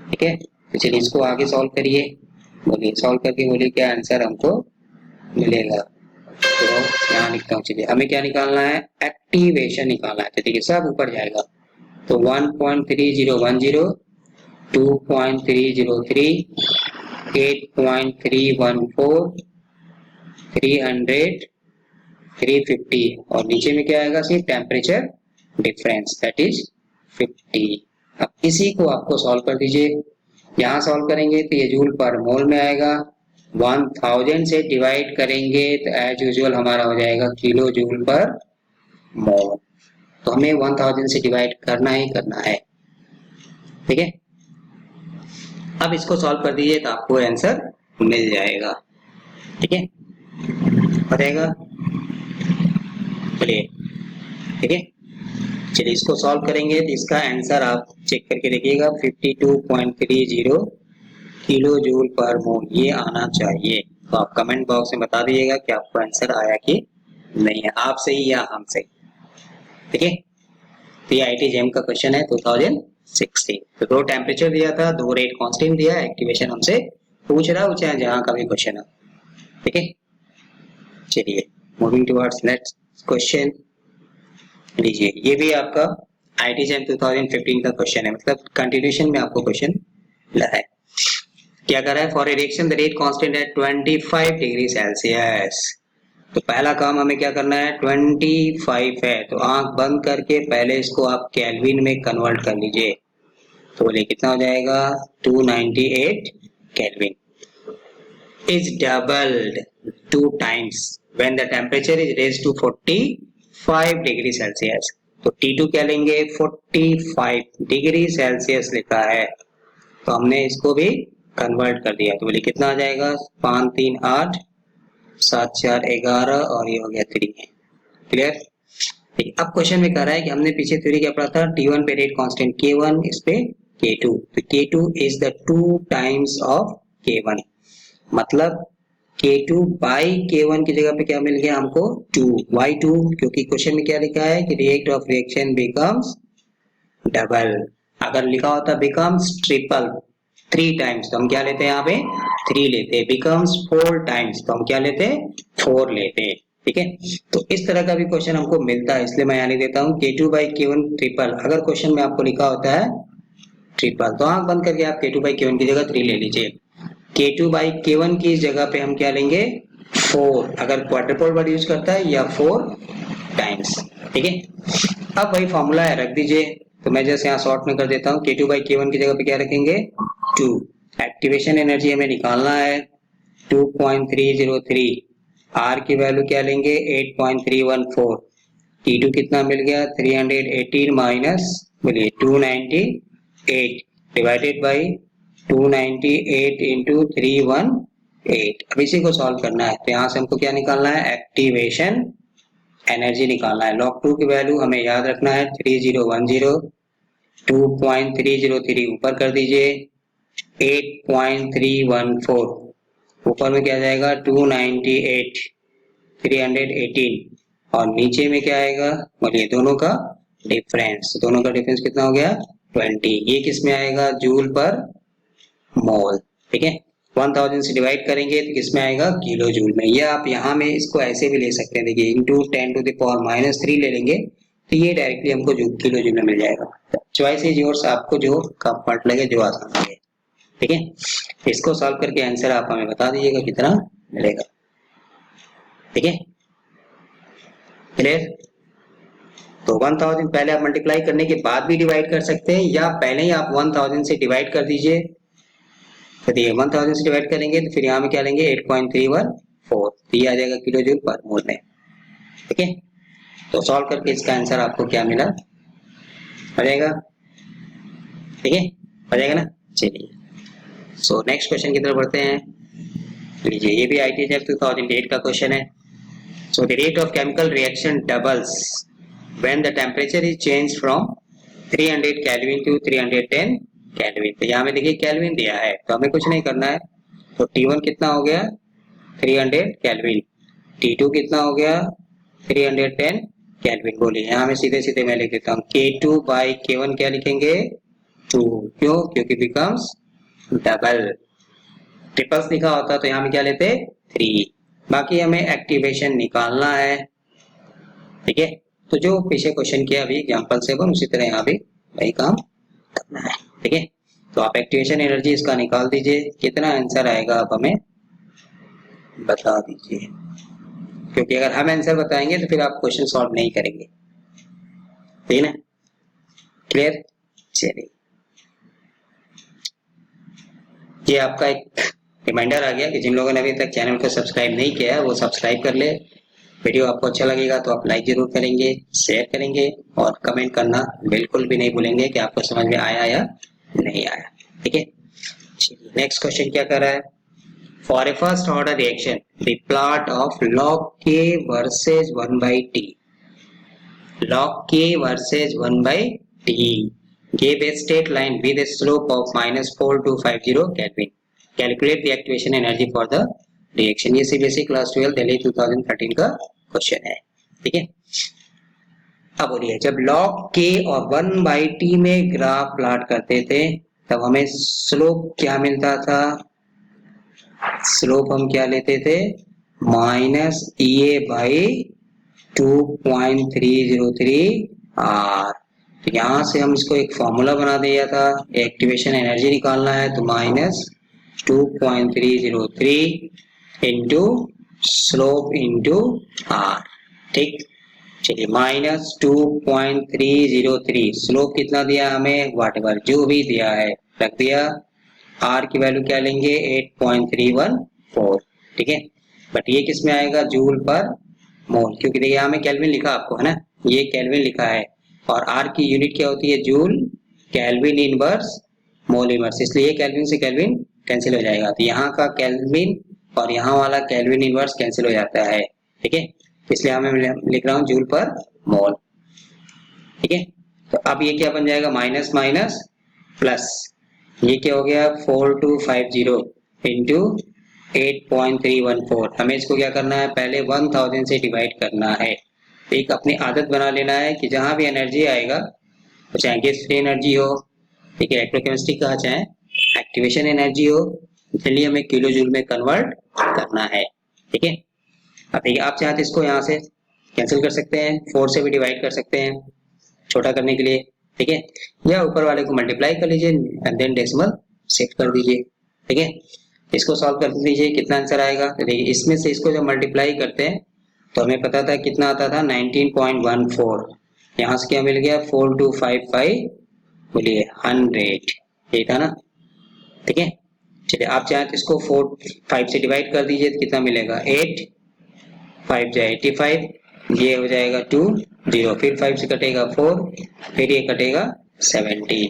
ठीक है, तो चलिए इसको आगे सॉल्व करिए, बोलिए सॉल्व करके बोलिए क्या आंसर हमको मिलेगा। तो यहाँ लिखता हूँ, चलिए हमें क्या निकालना है, एक्टिवेशन निकालना है, तो देखिए सब ऊपर जाएगा, तो 1.3010, 2.303, 8.314, 300, 350, और नीचे में क्या आएगा, सिर्फ टेम्परेचर डिफरेंस, दैट इज 50। अब इसी को आपको सॉल्व कर दीजिए, यहाँ सॉल्व करेंगे तो ये जूल पर मोल में आएगा, 1000 से डिवाइड करेंगे तो एज यूजुअल हमारा हो जाएगा किलो जूल पर मोल, तो हमें 1000 से डिवाइड करना ही करना है। ठीक है, अब इसको सॉल्व कर दीजिए तो आपको आंसर मिल जाएगा। ठीक है, हो जाएगा, चलिए ठीक है, चलिए इसको सॉल्व करेंगे तो इसका आंसर आप चेक करके देखिएगा, 52.30 किलो जूल पर मोल ये आना चाहिए। तो आप कमेंट बॉक्स में बता दीजिएगा कि आपको आंसर आया कि नहीं है, आप सही या हम सही। ठीक है, तो ये आईटीजेएम का क्वेश्चन है 2016। तो दो टेम्परेचर दिया था, दो रेट कांस्टेंट दिया, एक्टिवेशन हमसे पूछ रहा है, चाहे जहां का भी क्वेश्चन है। ठीक है, चलिए मूविंग टुवर्ड्स नेक्स्ट क्वेश्चन, लीजिए ये भी आपका आईटीजेएम 2015 का क्वेश्चन है, मतलब कंटिन्यूशन में आपको क्वेश्चन मिला है। क्या कर रहा है, for a reaction the rate constant है 25 डिग्री सेल्सियस, तो पहला काम हमें क्या करना है, 25 है, तो आंख बंद करके पहले इसको आप केल्विन में कन्वर्ट कर लीजिए, तो बोले कितना हो जाएगा, 298 kelvin is doubled 2 times when the temperature is raised to 45 degree Celsius. तो T2 क्या लेंगे, 45 डिग्री सेल्सियस लिखा है, तो हमने इसको भी कन्वर्ट कर दिया, तो बोले कितना आ जाएगा, 5 3 8 7 4 11 और ये हो गया 3। क्लियर, अब क्वेश्चन में कह रहा है कि हमने पीछे थ्योरी क्या पढ़ा था, T1 पे रेट कांस्टेंट K1, इस पे K2, तो K2 is the 2 times of K1, मतलब K2 बाई K1 की जगह पे क्या मिल गया हमको 2, why 2, क्योंकि क्वेश्चन में क्या लिखा है कि rate of reaction becomes double, अगर लिखा होता बिकम्स ट्रिपल 3 टाइम्स, तो हम क्या लेते हैं यहाँ पे 3 लेते, बिकम्स 4 टाइम्स, तो हम क्या लेते 4 लेते। ठीक है। तो इस तरह का भी क्वेश्चन हमको मिलता है, इसलिए मैं यहाँ लिख देता हूँ K2/K1 ट्रिपल। अगर क्वेश्चन में आपको लिखा होता है ट्रिपल तो आंख बंद करके आप K2/K1 की जगह 3 ले लीजिए। K2/K1 की जगह पे हम क्या लेंगे 4, अगर क्वाड्रुपल वर्ड यूज करता है, या 4 टाइम्स। ठीक है, अब वही फॉर्मूला है रख दीजिए। तो मैं जैसे यहाँ शॉर्ट में कर देता हूँ, K2/K1 की जगह पे क्या रखेंगे 2। एक्टिवेशन एनर्जी हमें निकालना है 2.303। आर की वैल्यू क्या लेंगे 8.314। T2 कितना मिल गया 318 माइनस बोलिए 298 डिवाइडेड बाई 298 इंटू 318। अब इसी को सॉल्व करना है, तो यहाँ से हमको क्या निकालना है एक्टिवेशन एनर्जी निकालना है। log 2 की वैल्यू हमें याद रखना है 3010। 2.303 ऊपर कर दीजिए, 8.314 ऊपर में क्या जाएगा 298 318 और नीचे में क्या आएगा बोलिए दोनों का डिफरेंस। दोनों का डिफरेंस कितना हो गया 20। ये किस में आएगा जूल पर मोल। ठीक है, 1000 से डिवाइड करेंगे तो किस में आएगा किलो जूल में। या आप यहाँ में इसको ऐसे भी ले सकते हैं, देखिए इंटू 10⁻³ ले लेंगे तो ये डायरेक्टली हमको किलो जूल में मिल जाएगा। चॉइस इज योर्स, आपको जो कंफर्ट लगे जो आसान लगे। ठीक है, इसको सॉल्व करके आंसर आप हमें बता दीजिएगा कितना मिलेगा। ठीक है, क्लियर। तो 1000 पहले आप मल्टीप्लाई करने के बाद भी डिवाइड कर सकते हैं, या पहले ही आप 1000 से डिवाइड कर दीजिए। तो ये 1000 से डिवाइड करेंगे तो फिर यहाँ में क्या लेंगे 8.314, तो ये आ जाएगा किलो जूल पर मोल में। ठीक है, तो सॉल्व करके इसका आंसर आपको क्या मिला हो जाएगा। ठीक है, हो जाएगा ना। चलिए सो नेक्स्ट क्वेश्चन की तरफ बढ़ते हैं। लीजिए ये भी ITJF 2008 का क्वेश्चन है। So the rate of chemical reaction doubles when the temperature is change from 300 kelvin to 310 kelvin. तो यहाँ में देखिए केल्विन दिया है तो हमें कुछ नहीं करना है। तो T1 कितना हो गया 300 केल्विन, T2 कितना हो गया 310 केल्विन। बोलिए यहाँ में सीधे सीधे मैं लिख देता हूँ K2/K1 क्या लिखेंगे 2। क्यों, क्योंकि बिकम्स डबल। ट्रिपल्स लिखा होता तो यहाँ में क्या लेते 3। बाकी हमें एक्टिवेशन निकालना है। ठीक है, तो जो पीछे क्वेश्चन किया अभी एग्जांपल से वो उसी तरह यहाँ भी वही काम करना है। ठीक है, तो आप एक्टिवेशन एनर्जी इसका निकाल दीजिए, कितना आंसर आएगा आप हमें बता दीजिए, क्योंकि अगर हम आंसर बताएंगे तो फिर आप क्वेश्चन सॉल्व नहीं करेंगे। ठीक है ना, क्लियर। चलिए ये आपका एक रिमाइंडर आ गया कि जिन लोगों ने अभी तक चैनल को सब्सक्राइब नहीं किया है वो सब्सक्राइब कर ले। वीडियो आपको अच्छा लगेगा तो आप लाइक जरूर करेंगे, शेयर करेंगे और कमेंट करना बिल्कुल भी नहीं भूलेंगे कि आपको समझ में आया या नहीं आया। ठीक है, नेक्स्ट क्वेश्चन क्या कर रहा है। For A first order reaction the plot of log k versus 1/t, log k versus 1/t gave a straight line with a slope of -4250 Kelvin. Calculate the activation energy for the reaction. ये CBSE क्लास 12 दिल्ली 2013 का क्वेश्चन है। ठीक है, अब बोलिए जब log k और 1/t में ग्राफ प्लॉट करते थे तब हमें स्लोप क्या मिलता था। स्लोप हम क्या लेते थे -EA/2.303 r। तो यहाँ से हम इसको एक फॉर्मूला बना दिया था, एक्टिवेशन एनर्जी निकालना है तो -2.303 इंटू स्लोप इंटू r। ठीक, चलिए -2.303 स्लोप कितना दिया हमें व्हाटएवर जो भी दिया है रख दिया। r की वैल्यू क्या लेंगे 8.314। ठीक है, बट ये किस में आएगा जूल पर मोल, क्योंकि देखिए यहाँ में केल्विन लिखा आपको है ना, ये केल्विन लिखा है और r की यूनिट क्या होती है joule kelvin inverse mole inverse, इसलिए ये केल्विन से केल्विन कैंसिल हो जाएगा। तो यहाँ का केल्विन और यहाँ वाला केल्विन इनवर्स कैंसिल हो जाता है। ठीक है, इसलिए मैं लिख रहा हूँ जूल पर मोल। ठीक है, तो अब ये क्या बन जाएगा माइनस माइनस प्लस, ये क्या हो गया 4250 इंटू 8.314। हमें इसको क्या करना है पहले 1000 से डिवाइड करना है। एक अपनी आदत बना लेना है कि जहां भी एनर्जी आएगा चाहे गैस फ्री एनर्जी हो, ठीक है, इलेक्ट्रोकेमिस्ट्री का चाहे एक्टिवेशन एनर्जी हो, चलिए हमें किलो जूल में कन्वर्ट करना है। ठीक है, अब देखिए आप चाहे तो इसको यहाँ से कैंसिल कर सकते हैं, 4 से भी डिवाइड कर सकते हैं छोटा करने के लिए, ठीक है, या ऊपर वाले को मल्टीप्लाई कर लीजिए एंड देन डेसिमल शिफ्ट कर दीजिए, ठीक है। इसको सॉल्व कर दीजिए, कितना आंसर आएगा। तो देखिए इसमें से इसको जब मल्टीप्लाई करते हैं तो हमें पता था कितना आता था 19.14, यहाँ से क्या मिल गया 4255, बोलिए 100, ये था ना, ठीक है। चलिए आप चाहें तो इसको 5 से डिवाइड कर दीजिए तो कितना मिलेगा 8, 5 जाए 85, ये हो जाएगा 2 0, फिर 5 से कटेगा 4, फिर ये कटेगा 70,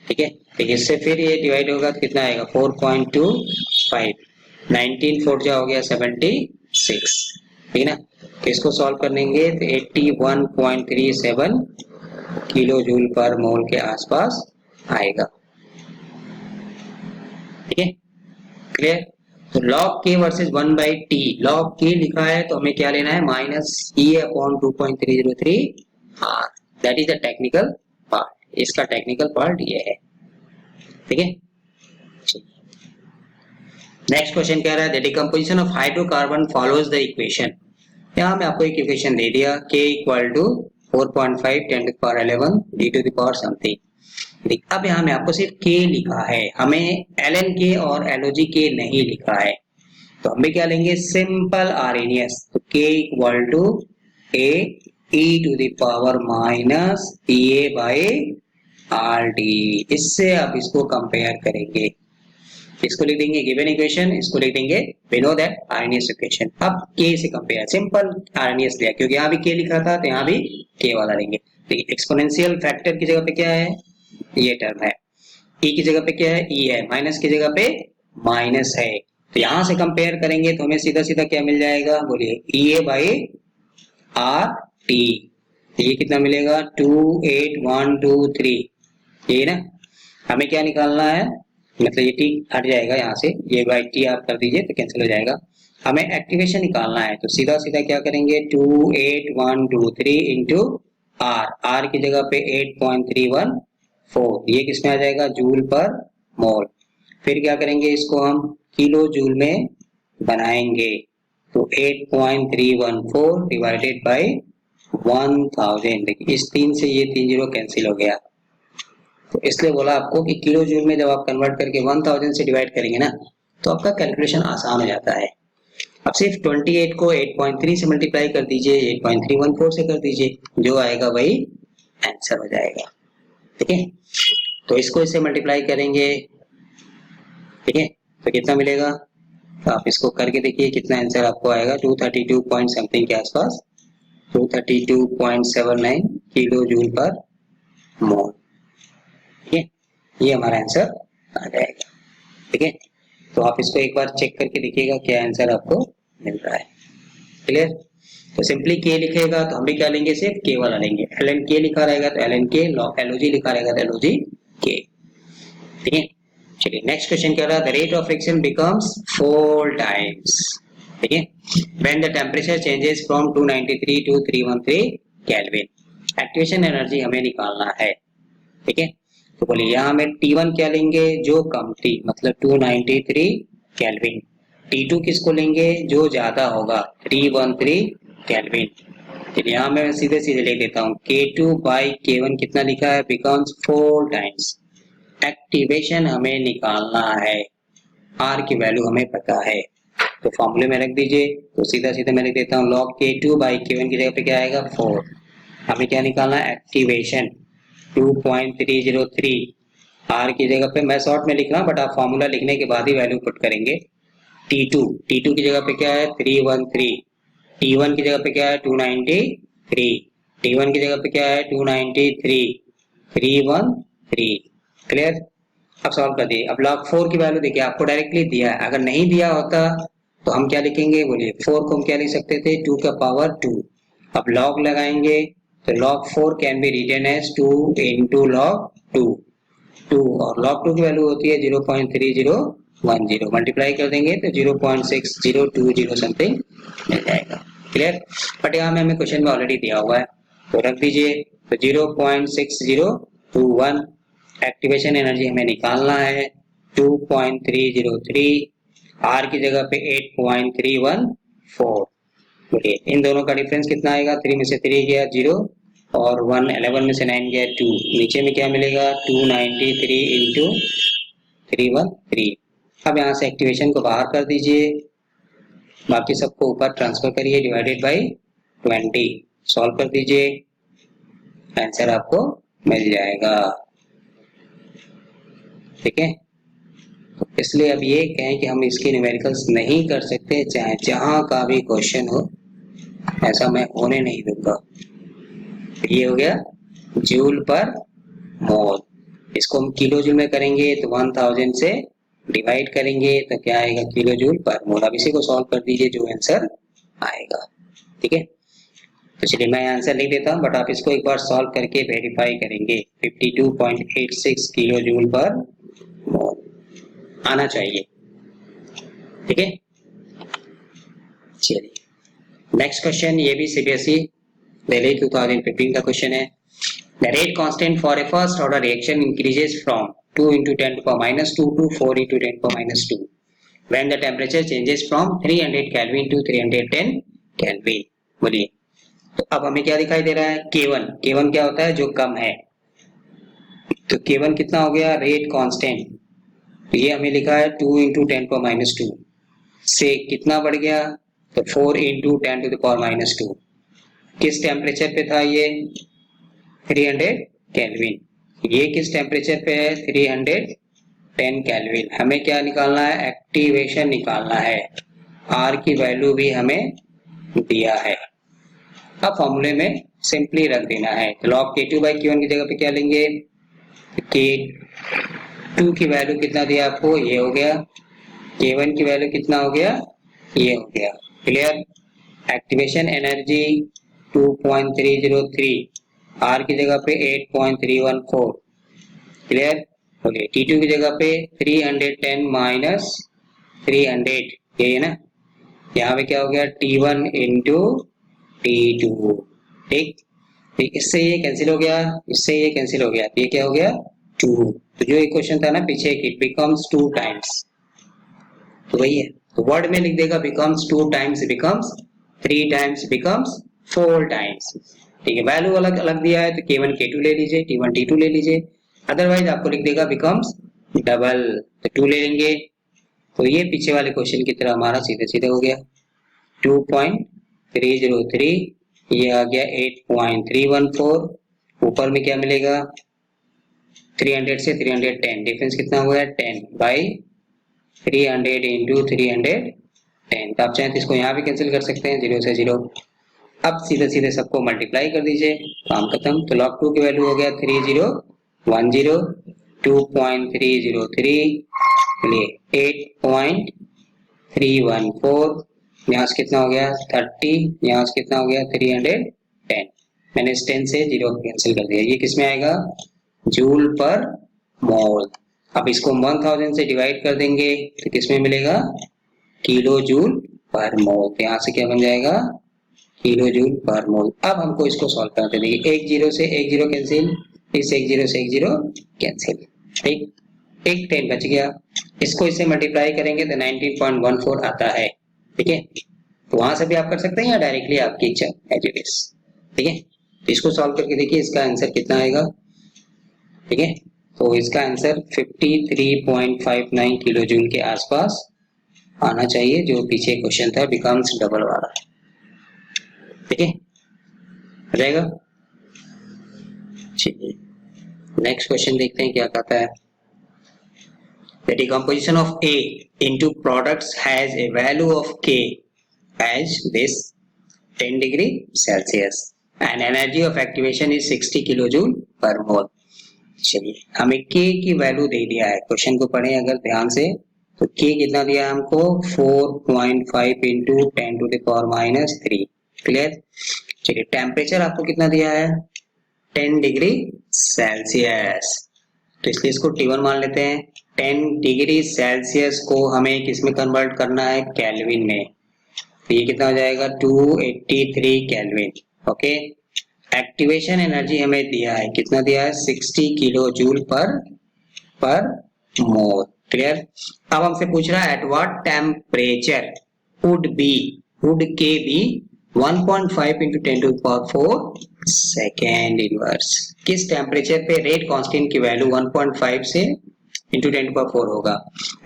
ठीक है। तो इससे फिर ये डिवाइड होगा तो कितना आएगा 4.25, 19 4 जा हो गया 76, ठीक है ना। तो इसको सॉल्व करेंगे तो 81.37 किलो जूल पर मोल के आसपास आएगा, ठीक है, क्लियर। तो log k versus 1/t, log k लिखा है तो हमें क्या लेना है minus e upon 2.303 r, that is the technical part, इसका टेक्निकल पार्ट ये है, ठीक है। नेक्स्ट क्वेश्चन कह रहा है the decomposition of hydrocarbon follows the equation. यहाँ में आपको एक इक्वेशन दे दिया k equal to 4.5 10 to the power 11 d to the power something. अब यहाँ में आपको सिर्फ k लिखा है, हमें ln k और log k नहीं लिखा है, तो हम भी क्या लेंगे सिंपल आरएनएस, तो k equal to a e to the power minus a by R D. इससे आप इसको कंपेयर करेंगे, इसको लिख देंगे गिवन इक्वेशन, इसको लिख देंगे we know that Arrhenius equation. अब k से कंपेयर, सिंपल आरएनएस लिया क्योंकि यहाँ भी k लिखा था तो यहाँ भी k वाला लेंगे। देखिए एक्सपोनेंशियल फैक्टर की जगह पे क्या है, ये टर्म है, e की जगह पे क्या है e है, माइनस की जगह पे माइनस है, तो यहां से कंपेयर करेंगे तो हमें सीधा सीधा क्या मिल जाएगा, बोलिए EA बाई आर टी, ये कितना मिलेगा 28123, ये ना। हमें क्या निकालना है, मतलब ये टी हट जाएगा यहाँ से, ये बाई टी आप कर दीजिए तो कैंसिल हो जाएगा। हमें एक्टिवेशन निकालना है तो सीधा सीधा क्या करेंगे 28123 इंटू आर, आर की जगह पे 8.314, ये किसमें आ जाएगा जूल पर मोल। फिर क्या करेंगे इसको हम किलो जूल में बनाएंगे, तो 8.314 डिवाइडेड बाई 1000, देखिए इस 3 से ये 3 जीरो कैंसिल हो गया, तो इसलिए बोला आपको कि किलो जूल में जब आप कन्वर्ट करके 1000 से डिवाइड करेंगे ना तो आपका कैलकुलेशन आसान हो जाता है। अब सिर्फ 28 को 8.3 से मल्टीप्लाई कर दीजिए, 8.314 से कर दीजिए, जो आएगा वही आंसर हो जाएगा, ठीक है। तो इसको इससे मल्टीप्लाई करेंगे, ठीक है, तो कितना मिलेगा, तो आप इसको करके देखिए कितना आंसर आपको आएगा 232 पॉइंट समथिंग के आसपास, 232.79 किलो जूल पर मोल, ठीक है, ये हमारा आंसर आ जाएगा, ठीक है। तो आप इसको एक बार चेक करके देखिएगा क्या आंसर आपको मिल रहा है, क्लियर। तो सिंपली k लिखेगा तो हम भी क्या लेंगे सिर्फ k वाला लेंगे, ln k लिखा रहेगा तो ln k, log लिखा रहेगा तो log k, ठीक है। चलिए नेक्स्ट क्वेश्चन कह रहा है the rate of reaction becomes 4 times, ठीक है, when the temperature changes from 293 to 313 kelvin. Activation energy हमें निकालना है, ठीक है। तो बोलिए यहाँ में T1 क्या लेंगे जो कम थी, मतलब 293 केल्विन, T2 किसको लेंगे जो ज्यादा होगा 313 केल्विन। चलिए यहाँ मैं सीधे सीधे ले देता हूँ K2 बाई K1 कितना लिखा है बिकम्स 4 टाइम्स। एक्टिवेशन हमें निकालना है, R की वैल्यू हमें पता है, तो फॉर्मूले में रख दीजिए, तो सीधा सीधा मैं लिख देता हूँ log K2 बाई K1 की जगह पे क्या आएगा 4, हमें क्या निकालना है एक्टिवेशन 2.303, R की जगह पे मैं शॉर्ट में लिख रहा हूँ बट आप फॉर्मूला लिखने के बाद ही वैल्यू पुट करेंगे। T2 की जगह पे क्या है 313, T1 की जगह पे क्या है 293, T1 की जगह पे क्या है 293, 313, क्लियर। अब सॉल्व कर दिए, अब log 4 की वैल्यू देखिए आपको डायरेक्टली दिया है, अगर नहीं दिया होता तो हम क्या लिखेंगे, बोलिए 4 को हम क्या लिख सकते थे 2 का पावर 2, अब log लगाएंगे तो log 4 can be written as 2 into log 2, और log 2 की वैल्यू होती है 0.3010, मल्टीप्लाई कर देंगे तो 0.6020 समथिंग मिल जाएगा, क्लियर। बट यहाँ में हमें क्वेश्चन में ऑलरेडी दिया हुआ है तो रख दीजिए, तो 0.6021, एक्टिवेशन एनर्जी हमें निकालना है 2.303, R की जगह पे 8.314, बोलिए इन दोनों का डिफरेंस कितना आएगा, 3 में से 3 गया 0 और 1 11 में से 9 गया 2, नीचे में क्या मिलेगा 293 इंटू 313। अब यहाँ से एक्टिवेशन को बाहर कर दीजिए, बाकी सबको ऊपर ट्रांसफर करिए, डिवाइडेड बाई 20 सॉल्व कर दीजिए, आंसर आपको मिल जाएगा। ठीक है, तो इसलिए अब ये कहें कि हम इसके न्यूमेरिकल्स नहीं कर सकते, चाहे जहां का भी क्वेश्चन हो, ऐसा मैं होने नहीं दूंगा। ये हो गया जूल पर मोल, इसको हम किलो जूल में करेंगे तो 1000 से डिवाइड करेंगे तो क्या आएगा किलो जूल पर मोल। अब इसी को सॉल्व कर दीजिए, जो आंसर आएगा। ठीक है, तो चलिए मैं आंसर लिख देता हूं, बट आप इसको एक बार सॉल्व करके वेरीफाई करेंगे। 52.86 किलो जूल पर मोल आना चाहिए। ठीक है, चलिए नेक्स्ट क्वेश्चन, ये भी सीबीएसई दिल्ली 2015 का क्वेश्चन है। The rate constant for a first order reaction increases from 2 into 10⁻² to 4 into 10⁻² when the temperature changes from 300 Kelvin to 310 Kelvin। बोलिए, तो अब हमें क्या दिखाई दे रहा है, K1। K1 क्या होता है, जो कम है। तो K1 कितना हो गया, रेट कांस्टेंट, तो ये हमें लिखा है 2 into 10⁻², से कितना बढ़ गया, तो 4 into 10⁻²। किस टेम्परेचर पे था ये, 300 केल्विन। ये किस टेम्परेचर पे है, 310 केल्विन। हमें क्या निकालना है, एक्टिवेशन निकालना है। आर की वैल्यू भी हमें दिया है। अब फॉर्मूले में सिंपली रख देना है, तो log K2 by K1 की जगह पे क्या लेंगे, K2 की वैल्यू कितना दिया आपको, ये हो गया। K1 की वैल्यू कितना हो गया, ये हो गया। क्लियर, एक्टिवेशन एनर्जी 2.303, आर की जगह पे 8.314। Clear, okay. T2 की जगह पे 310 माइनस 300, ये है ना, यहाँ पे क्या हो गया T1 इंटू T2। ठीक, इससे ये कैंसिल हो गया, इससे ये कैंसिल हो गया, ये क्या हो गया 2। तो जो इक्वेशन था ना पीछे, इट बिकम्स 2 टाइम्स, तो वही है। तो वर्ड में लिख देगा becomes 2 times, becomes 3 times, becomes 4 times. ठीक है, वैल्यू अलग अलग दिया है, तो K1 K2 ले लीजिए, T1 T2 ले लीजिए, अदरवाइज आपको लिख देगा बिकम्स डबल, तो 2 ले लेंगे। तो ये पीछे वाले क्वेश्चन की तरह हमारा सीधे सीधे हो गया 2.303, ये आ गया 8.314, ऊपर में क्या मिलेगा 300 से 310, डिफरेंस कितना हुआ है 10 बाई 300 इंटू 310। तो आप चाहें तो इसको यहाँ भी कैंसिल कर सकते हैं, 0 से 0। अब सीधे सीधे सबको मल्टीप्लाई कर दीजिए, काम खत्म। तो log 2 की वैल्यू हो गया 3010, 2.303, 8.314, यहाँ से कितना हो गया 30, यहाँ से कितना हो गया 310। मैंने इस 10 से 0 कैंसिल कर दिया, ये किस में आएगा, जूल पर मोल। अब इसको 1000 से डिवाइड कर देंगे तो किस में मिलेगा, किलो जूल पर मोल। तो यहाँ से क्या बन जाएगा, किलो जूल पर मोल। अब हमको इसको सॉल्व करते देखिए, एक 0 से एक 0 कैंसिल, इस एक 0 से एक 0 कैंसिल, ठीक, एक 10 बच गया। इसको इससे मल्टीप्लाई करेंगे तो 19.14 आता है। ठीक है, तो वहां से भी आप कर सकते हैं या डायरेक्टली आपकी इच्छा, एज इट इज। ठीक है, तो इसको सॉल्व करके देखिए इसका आंसर कितना आएगा। ठीक है, तो इसका आंसर 53.59 किलो जूल के आसपास आना चाहिए, जो पीछे क्वेश्चन था बिकम्स डबल वाला। ठीक है, हो जाएगा। चलिए नेक्स्ट क्वेश्चन देखते हैं क्या कहता है। The decomposition of A into products has a value of K as this 10 degree Celsius and energy of activation is 60 kilojoule per mole। चलिए हमें K की वैल्यू दे दिया है, क्वेश्चन को पढ़ें अगर ध्यान से, तो K कितना दिया हमको 4.5 into 10 to the power minus 3। Clear, चलिए टेम्परेचर आपको कितना दिया है 10 डिग्री सेल्सियस, तो इसलिए इसको T1 मान लेते हैं। 10 डिग्री सेल्सियस को हमें किस में कन्वर्ट करना है, केल्विन में, तो ये कितना हो जाएगा 283 केल्विन। ओके, एक्टिवेशन एनर्जी हमें दिया है, कितना दिया है 60 किलो जूल पर मोल। क्लियर, अब हमसे पूछ रहा है एट व्हाट टेम्परेचर वुड के बी 1.5 इंटू 10⁴ सेकेंड इनवर्स। किस टेम्परेचर पे रेट कांस्टेंट की वैल्यू 1.5 से इंटू 10⁴ होगा?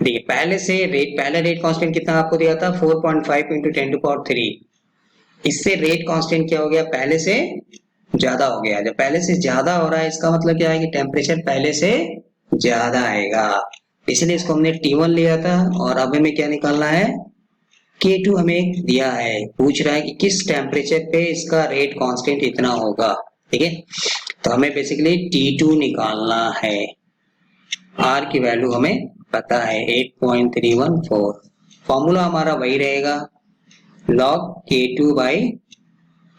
देखिए पहला रेट कांस्टेंट कितना आपको दिया था 4.5 इंटू 10⁻3। इससे रेट कांस्टेंट क्या हो गया, पहले से ज्यादा हो गया। जब पहले से ज्यादा हो रहा है इसका मतलब क्या है कि टेम्परेचर पहले से ज्यादा आएगा, इसलिए इसको हमने T1 लिया था। और अब हमें क्या निकालना है, K2 हमें दिया है, पूछ रहा है कि किस टेम्परेचर पे इसका रेट कांस्टेंट इतना होगा। ठीक है, तो हमें बेसिकली T2 निकालना है। R की वैल्यू हमें पता है 8.314। फॉर्मूला हमारा वही रहेगा log K2 बाई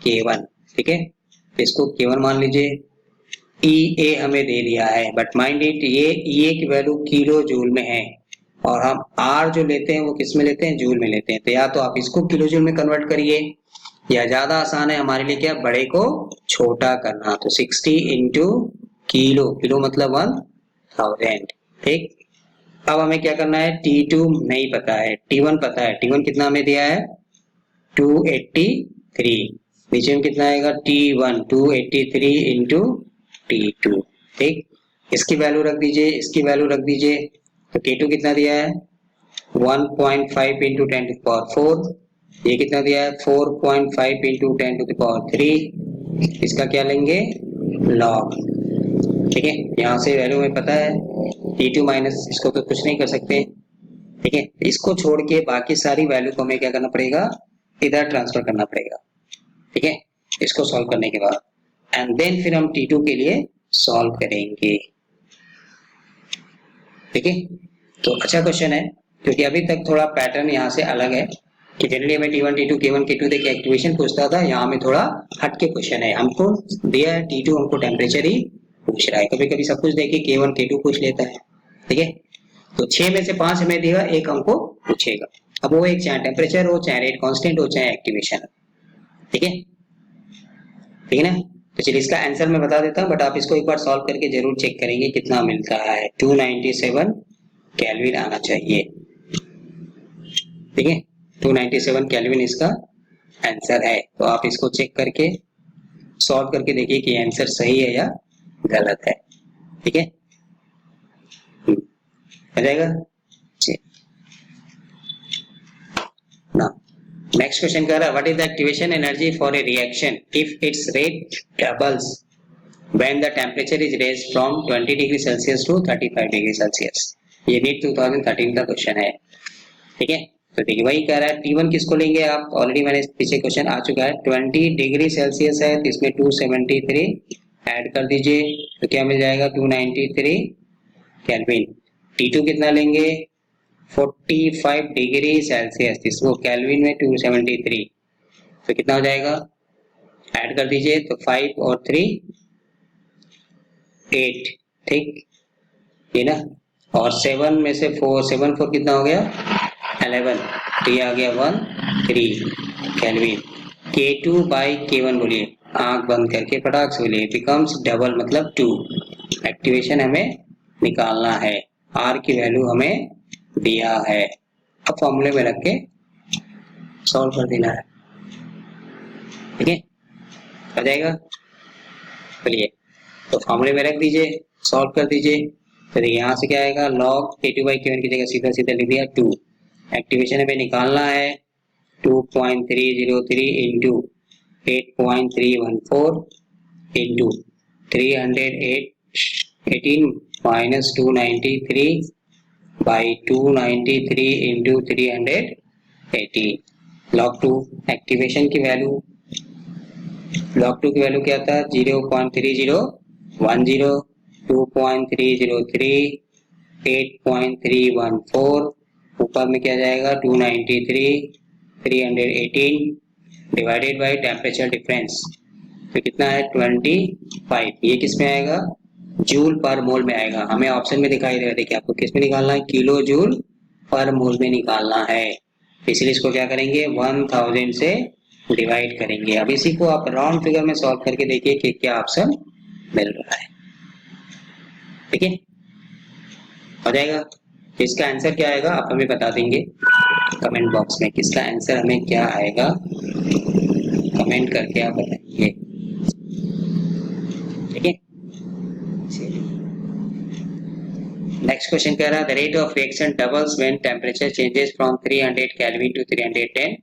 K1। ठीक है, इसको K1 मान लीजिए। EA हमें दे दिया है, बट माइंड इट ये EA की वैल्यू किलो जूल में है और हम R जो लेते हैं वो किस में लेते हैं, जूल में लेते हैं। तो या तो आप इसको किलो जूल में कन्वर्ट करिए, या ज्यादा आसान है हमारे लिए क्या, बड़े को छोटा करना। तो 60 इंटू किलो, किलो मतलब 1000। ठीक, अब हमें क्या करना है, T2 नहीं पता है, T1 पता है। T1 कितना हमें दिया है 283। नीचे में कितना आएगा T1 283 इंटू T2। ठीक, इसकी वैल्यू रख दीजिए, इसकी वैल्यू रख दीजिए। तो K2 कितना दिया है 1.5 इंटू 10⁴। ये कितना दिया है 4.5 इंटू 10⁻3। इसका क्या लेंगे लॉग। ठीक है, यहाँ से वैल्यू में पता है T2 माइनस, इसको तो कुछ नहीं कर सकते। ठीक है, इसको छोड़ के बाकी सारी वैल्यू को हमें क्या करना पड़ेगा, इधर ट्रांसफर करना पड़ेगा। ठीक है, इसको सॉल्व करने के बाद एंड देन फिर हम T2 के लिए सॉल्व करेंगे। ठीक है, तो अच्छा क्वेश्चन है, क्योंकि अभी तक थोड़ा पैटर्न यहाँ से अलग है कि जनरली हमें T1 T2 K1 K2 देके एक्टिवेशन पूछता था, यहाँ में थोड़ा हटके क्वेश्चन है। हमको दिया है T2, हमको टेम्परेचर ही पूछ रहा है। कभी कभी सब कुछ देके K1 K2 पूछ लेता है। ठीक है, तो 6 में से 5 हमें देगा, एक हमको पूछेगा। अब वो एक चाहे टेम्परेचर हो, चाहे रेट कांस्टेंट हो, चाहे एक्टिवेशन। ठीक है, ठीक है ना। तो चलिए इसका आंसर मैं बता देता हूँ, बट आप इसको एक बार सॉल्व करके जरूर चेक करेंगे कितना मिलता है। 297 केल्विन आना चाहिए। ठीक है, 297 केल्विन इसका आंसर है। तो आप इसको चेक करके सॉल्व करके देखिए कि आंसर सही है या गलत है। ठीक है, आ जाएगा। ना नेक्स्ट क्वेश्चन कह रहा है, what is the activation energy for a reaction if its rate doubles when the temperature is raised from 20 degree Celsius to 35 degree Celsius. ये नीट 2013 का क्वेश्चन है। ठीक है, तो देखिए वही कह रहा है T1 किसको लेंगे आप, ऑलरेडी मैंने पीछे क्वेश्चन आ चुका है। 20 डिग्री सेल्सियस है तो इसमें 273 ऐड कर दीजिए, तो क्या मिल जाएगा 293 केल्विन। T2 कितना लेंगे 45 डिग्री सेल्सियस, इसको केल्विन में 273, तो कितना हो जाएगा ऐड कर दीजिए, तो 5 और 3 8। ठीक, ये ना, और 7 में से 4 7 4 कितना हो गया 11, तो ये आ गया 13 केल्विन। K2 बाई K1 बोलिए, आंख बंद करके फटाक से बोलिए, बिकम्स डबल मतलब 2। एक्टिवेशन हमें निकालना है, R की वैल्यू हमें दिया है। अब फॉर्मूले में रख के सॉल्व कर देना है। ठीक है, आ जाएगा। चलिए तो फॉर्मूले में रख दीजिए, सॉल्व कर दीजिए। तो यहाँ से क्या आएगा log K2 बाई K1 की जगह सीधा सीधा लिख दिया 2। एक्टिवेशन हमें निकालना है 2.303 into 8.314 into 318 minus 293 by 293 into 318 log 2। Activation की वैल्यू log 2 की वैल्यू क्या था 0.3010, 2.303, 8.314, ऊपर में क्या जाएगा 293 318 डिवाइडेड बाई टेम्परेचर डिफरेंस, तो कितना है 25। ये किस में आएगा जूल पर मोल में आएगा। हमें ऑप्शन में दिखाई दे रहा है, देखिए आपको किस में निकालना है किलो जूल पर मोल में निकालना है, इसलिए इसको क्या करेंगे 1000 से डिवाइड करेंगे। अब इसी को आप राउंड फिगर में सॉल्व करके देखिए कि क्या ऑप्शन मिल रहा है। ठीक है, हो जाएगा। इसका आंसर क्या आएगा आप हमें बता देंगे कमेंट बॉक्स में, किसका आंसर हमें क्या आएगा कमेंट करके आप बताइए, ठीक है। नेक्स्ट क्वेश्चन कह रहा है the rate of reaction doubles when temperature changes from 300 kelvin to 310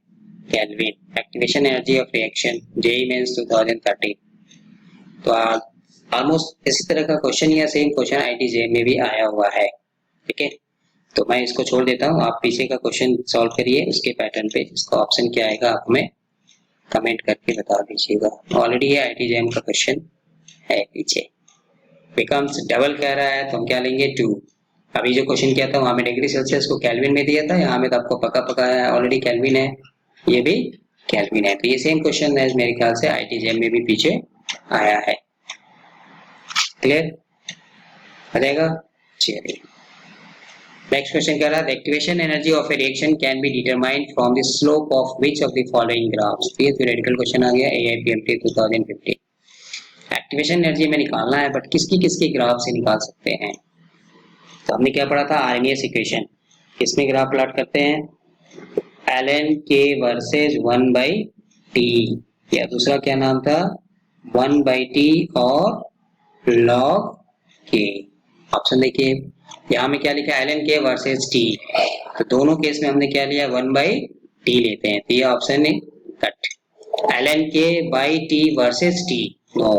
kelvin. Activation energy of reaction JEE Mains 2013। तो ऑलमोस्ट इसी तरह का क्वेश्चन या सेम क्वेश्चन आईटीजे में भी आया हुआ है, ठीक है। तो मैं इसको छोड़ देता हूँ, आप पीछे का क्वेश्चन सॉल्व करिए उसके पैटर्न पे। इसका ऑप्शन क्या आएगा आप हमें कमेंट करके बता दीजिएगा। ऑलरेडी ये आईटीजेएम का क्वेश्चन है पीछे। बिकम्स डबल कह रहा है तो हम क्या लेंगे 2। अभी जो क्वेश्चन किया था वहां में डिग्री सेल्सियस को केल्विन में दिया था, यहाँ में तो आपको पका पका है ऑलरेडी केल्विन है, ये भी केल्विन है। तो ये सेम क्वेश्चन है मेरे ख्याल से आईटीजेएम में भी पीछे आया है। क्लियर आ जाएगा। चलिए नेक्स्ट क्वेश्चन कह रहा है activation energy of A reaction can be determined from the slope of which of the following graphs. ये थ्योरेटिकल क्वेश्चन आ गया AIPMT 2015। एक्टिवेशन एनर्जी में निकालना है बट किसकी किसकी ग्राफ से निकाल सकते हैं। तो हमने क्या पढ़ा था आरएनएस इक्वेशन, किसमें ग्राफ प्लॉट करते हैं ln k वर्सेस 1/t, या दूसरा क्या नाम था 1/t और log k। ऑप्शन देखिए यहाँ में क्या लिखा है ln k वर्सेस t, तो दोनों केस में हमने क्या लिया 1/t लेते हैं, तो ये ऑप्शन है cut. ln k by t versus t, no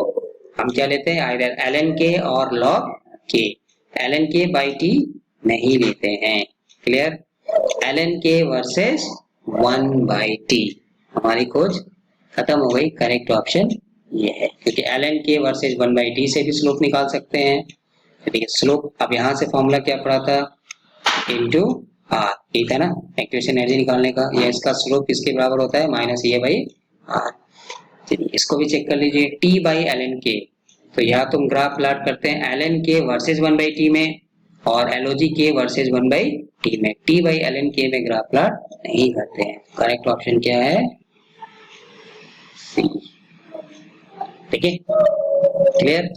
हम क्या लेते हैं आइदर ln k और log k। ln k by t नहीं लेते हैं। Clear. ln k versus 1/t, हमारी खोज खत्म हो गई। करेक्ट ऑप्शन ये है, क्योंकि ln k वर्सेस 1/t से भी स्लोप निकाल सकते हैं। देखिए स्लोप, अब यहाँ से फॉर्मूला क्या पड़ा था इनटू आर, ठीक है ना एक्टिवेशन एनर्जी निकालने का। या इसका स्लोप किसके बराबर होता है माइनस ए बाई आर। चलिए इसको भी चेक कर लीजिए t बाई ln k। तो या तुम ग्राफ प्लॉट करते हैं ln k वर्सेस 1/t में और LOG k वर्सेस 1/t में, t बाई ln k में ग्राफ प्लॉट नहीं करते हैं। करेक्ट ऑप्शन क्या है सी, ठीक है। क्लियर।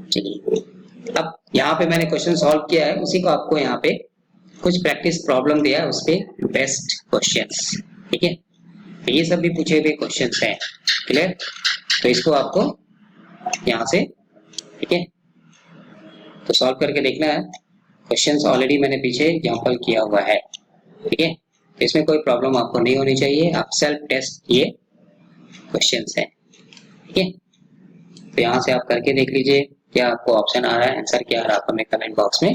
चलिए अब यहाँ पे मैंने क्वेश्चन सॉल्व किया है, उसी को आपको यहाँ पे कुछ प्रैक्टिस प्रॉब्लम दिया है, उस पे बेस्ट क्वेश्चंस, ठीक है। ये सब भी पूछे हुए क्वेश्चंस हैं। क्लियर। तो इसको आपको यहाँ से, ठीक है, तो सॉल्व करके देखना है। क्वेश्चंस ऑलरेडी मैंने पीछे एग्जांपल किया हुआ है, ठीक है। तो इसमें कोई प्रॉब्लम आपको नहीं होनी चाहिए, आप सेल्फ टेस्ट ये क्वेश्चंस हैं, ठीक है। तो यहाँ से आप करके देख लीजिए क्या आपको ऑप्शन आ रहा है, आंसर क्या आ रहा है, आप हमें कमेंट बॉक्स में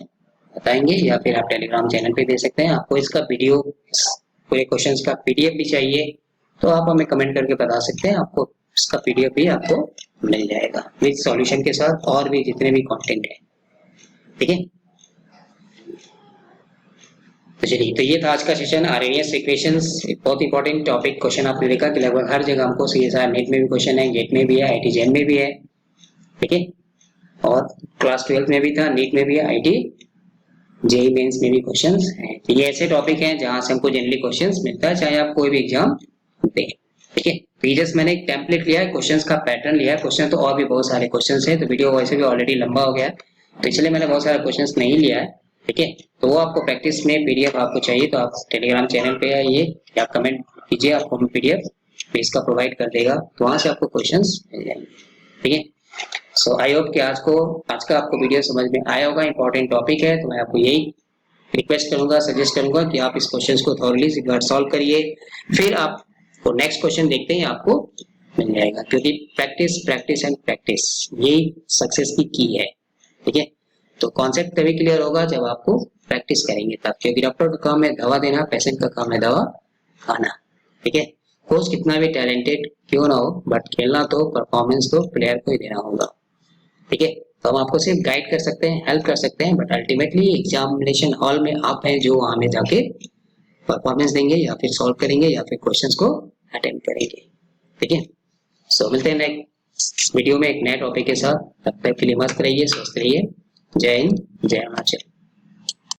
बताएंगे, या फिर आप टेलीग्राम चैनल पे दे सकते हैं। आपको इसका वीडियो, पूरे क्वेश्चंस का PDF भी चाहिए तो आप हमें कमेंट करके बता सकते हैं, आपको इसका PDF भी आपको मिल जाएगा विद सॉल्यूशन के साथ, और भी जितने भी कंटेंट है, ठीक है। तो चलिए, तो ये था आज का सेशन आरएनएस इक्वेशंस। बहुत इंपॉर्टेंट टॉपिक क्वेश्चन आपने देखा कि लगभग हर जगह हमको CSIR नेट में भी क्वेश्चन है, गेट में भी है, IITJEM में भी है, ठीक है, और क्लास 12 में भी था, नीट में भी है, IITJEE मेंस में भी क्वेश्चंस हैं। तो ये ऐसे टॉपिक हैं जहां से हमको जनरली क्वेश्चंस मिलता है, चाहे आप कोई भी एग्जाम दें, ठीक है। तो जस्ट मैंने एक टेम्पलेट लिया है, क्वेश्चंस का पैटर्न लिया है। क्वेश्चन तो और भी बहुत सारे क्वेश्चंस हैं, तो वीडियो वैसे भी ऑलरेडी लंबा हो गया है, तो इसलिए मैंने बहुत सारे क्वेश्चंस नहीं लिया है, ठीक है। तो वो आपको प्रैक्टिस में PDF आपको चाहिए तो आप टेलीग्राम चैनल पे आइए या कमेंट कीजिए, आपको हम PDF पेज का प्रोवाइड कर देगा, तो वहां से आपको क्वेश्चंस मिल जाएंगे, ठीक है। सो आई होप कि आज का आपको वीडियो समझ में आया होगा। इंपॉर्टेंट टॉपिक है, तो मैं आपको यही रिक्वेस्ट करूंगा, सजेस्ट करूंगा कि आप इस क्वेश्चन को थॉरली सॉल्व करिए, फिर आप तो नेक्स्ट क्वेश्चन देखते हैं आपको मिल जाएगा, क्योंकि प्रैक्टिस प्रैक्टिस एंड प्रैक्टिस यही सक्सेस की की है, ठीक है। तो कॉन्सेप्ट तभी क्लियर होगा जब आपको प्रैक्टिस करेंगे तब, क्योंकि डॉक्टर का काम है दवा देना, पेशेंट का काम है दवा खाना, ठीक है। कोच कितना भी टैलेंटेड क्यों ना हो, बट खेलना तो, परफॉर्मेंस तो प्लेयर को ही देना होगा, ठीक है। तो हम आपको सिर्फ गाइड कर सकते हैं, हेल्प कर सकते हैं, बट अल्टीमेटली एग्जामिनेशन हॉल में आप हैं जो वहां में जाके परफॉर्मेंस देंगे या फिर सॉल्व करेंगे या फिर क्वेश्चंस को अटेम्प्ट करेंगे, ठीक है। सो मिलते हैं नेक्स्ट वीडियो में एक नए टॉपिक के साथ, तब तक के लिए मस्त रहिए, स्वस्थ रहिए। जय हिंद, जय हिमाचल।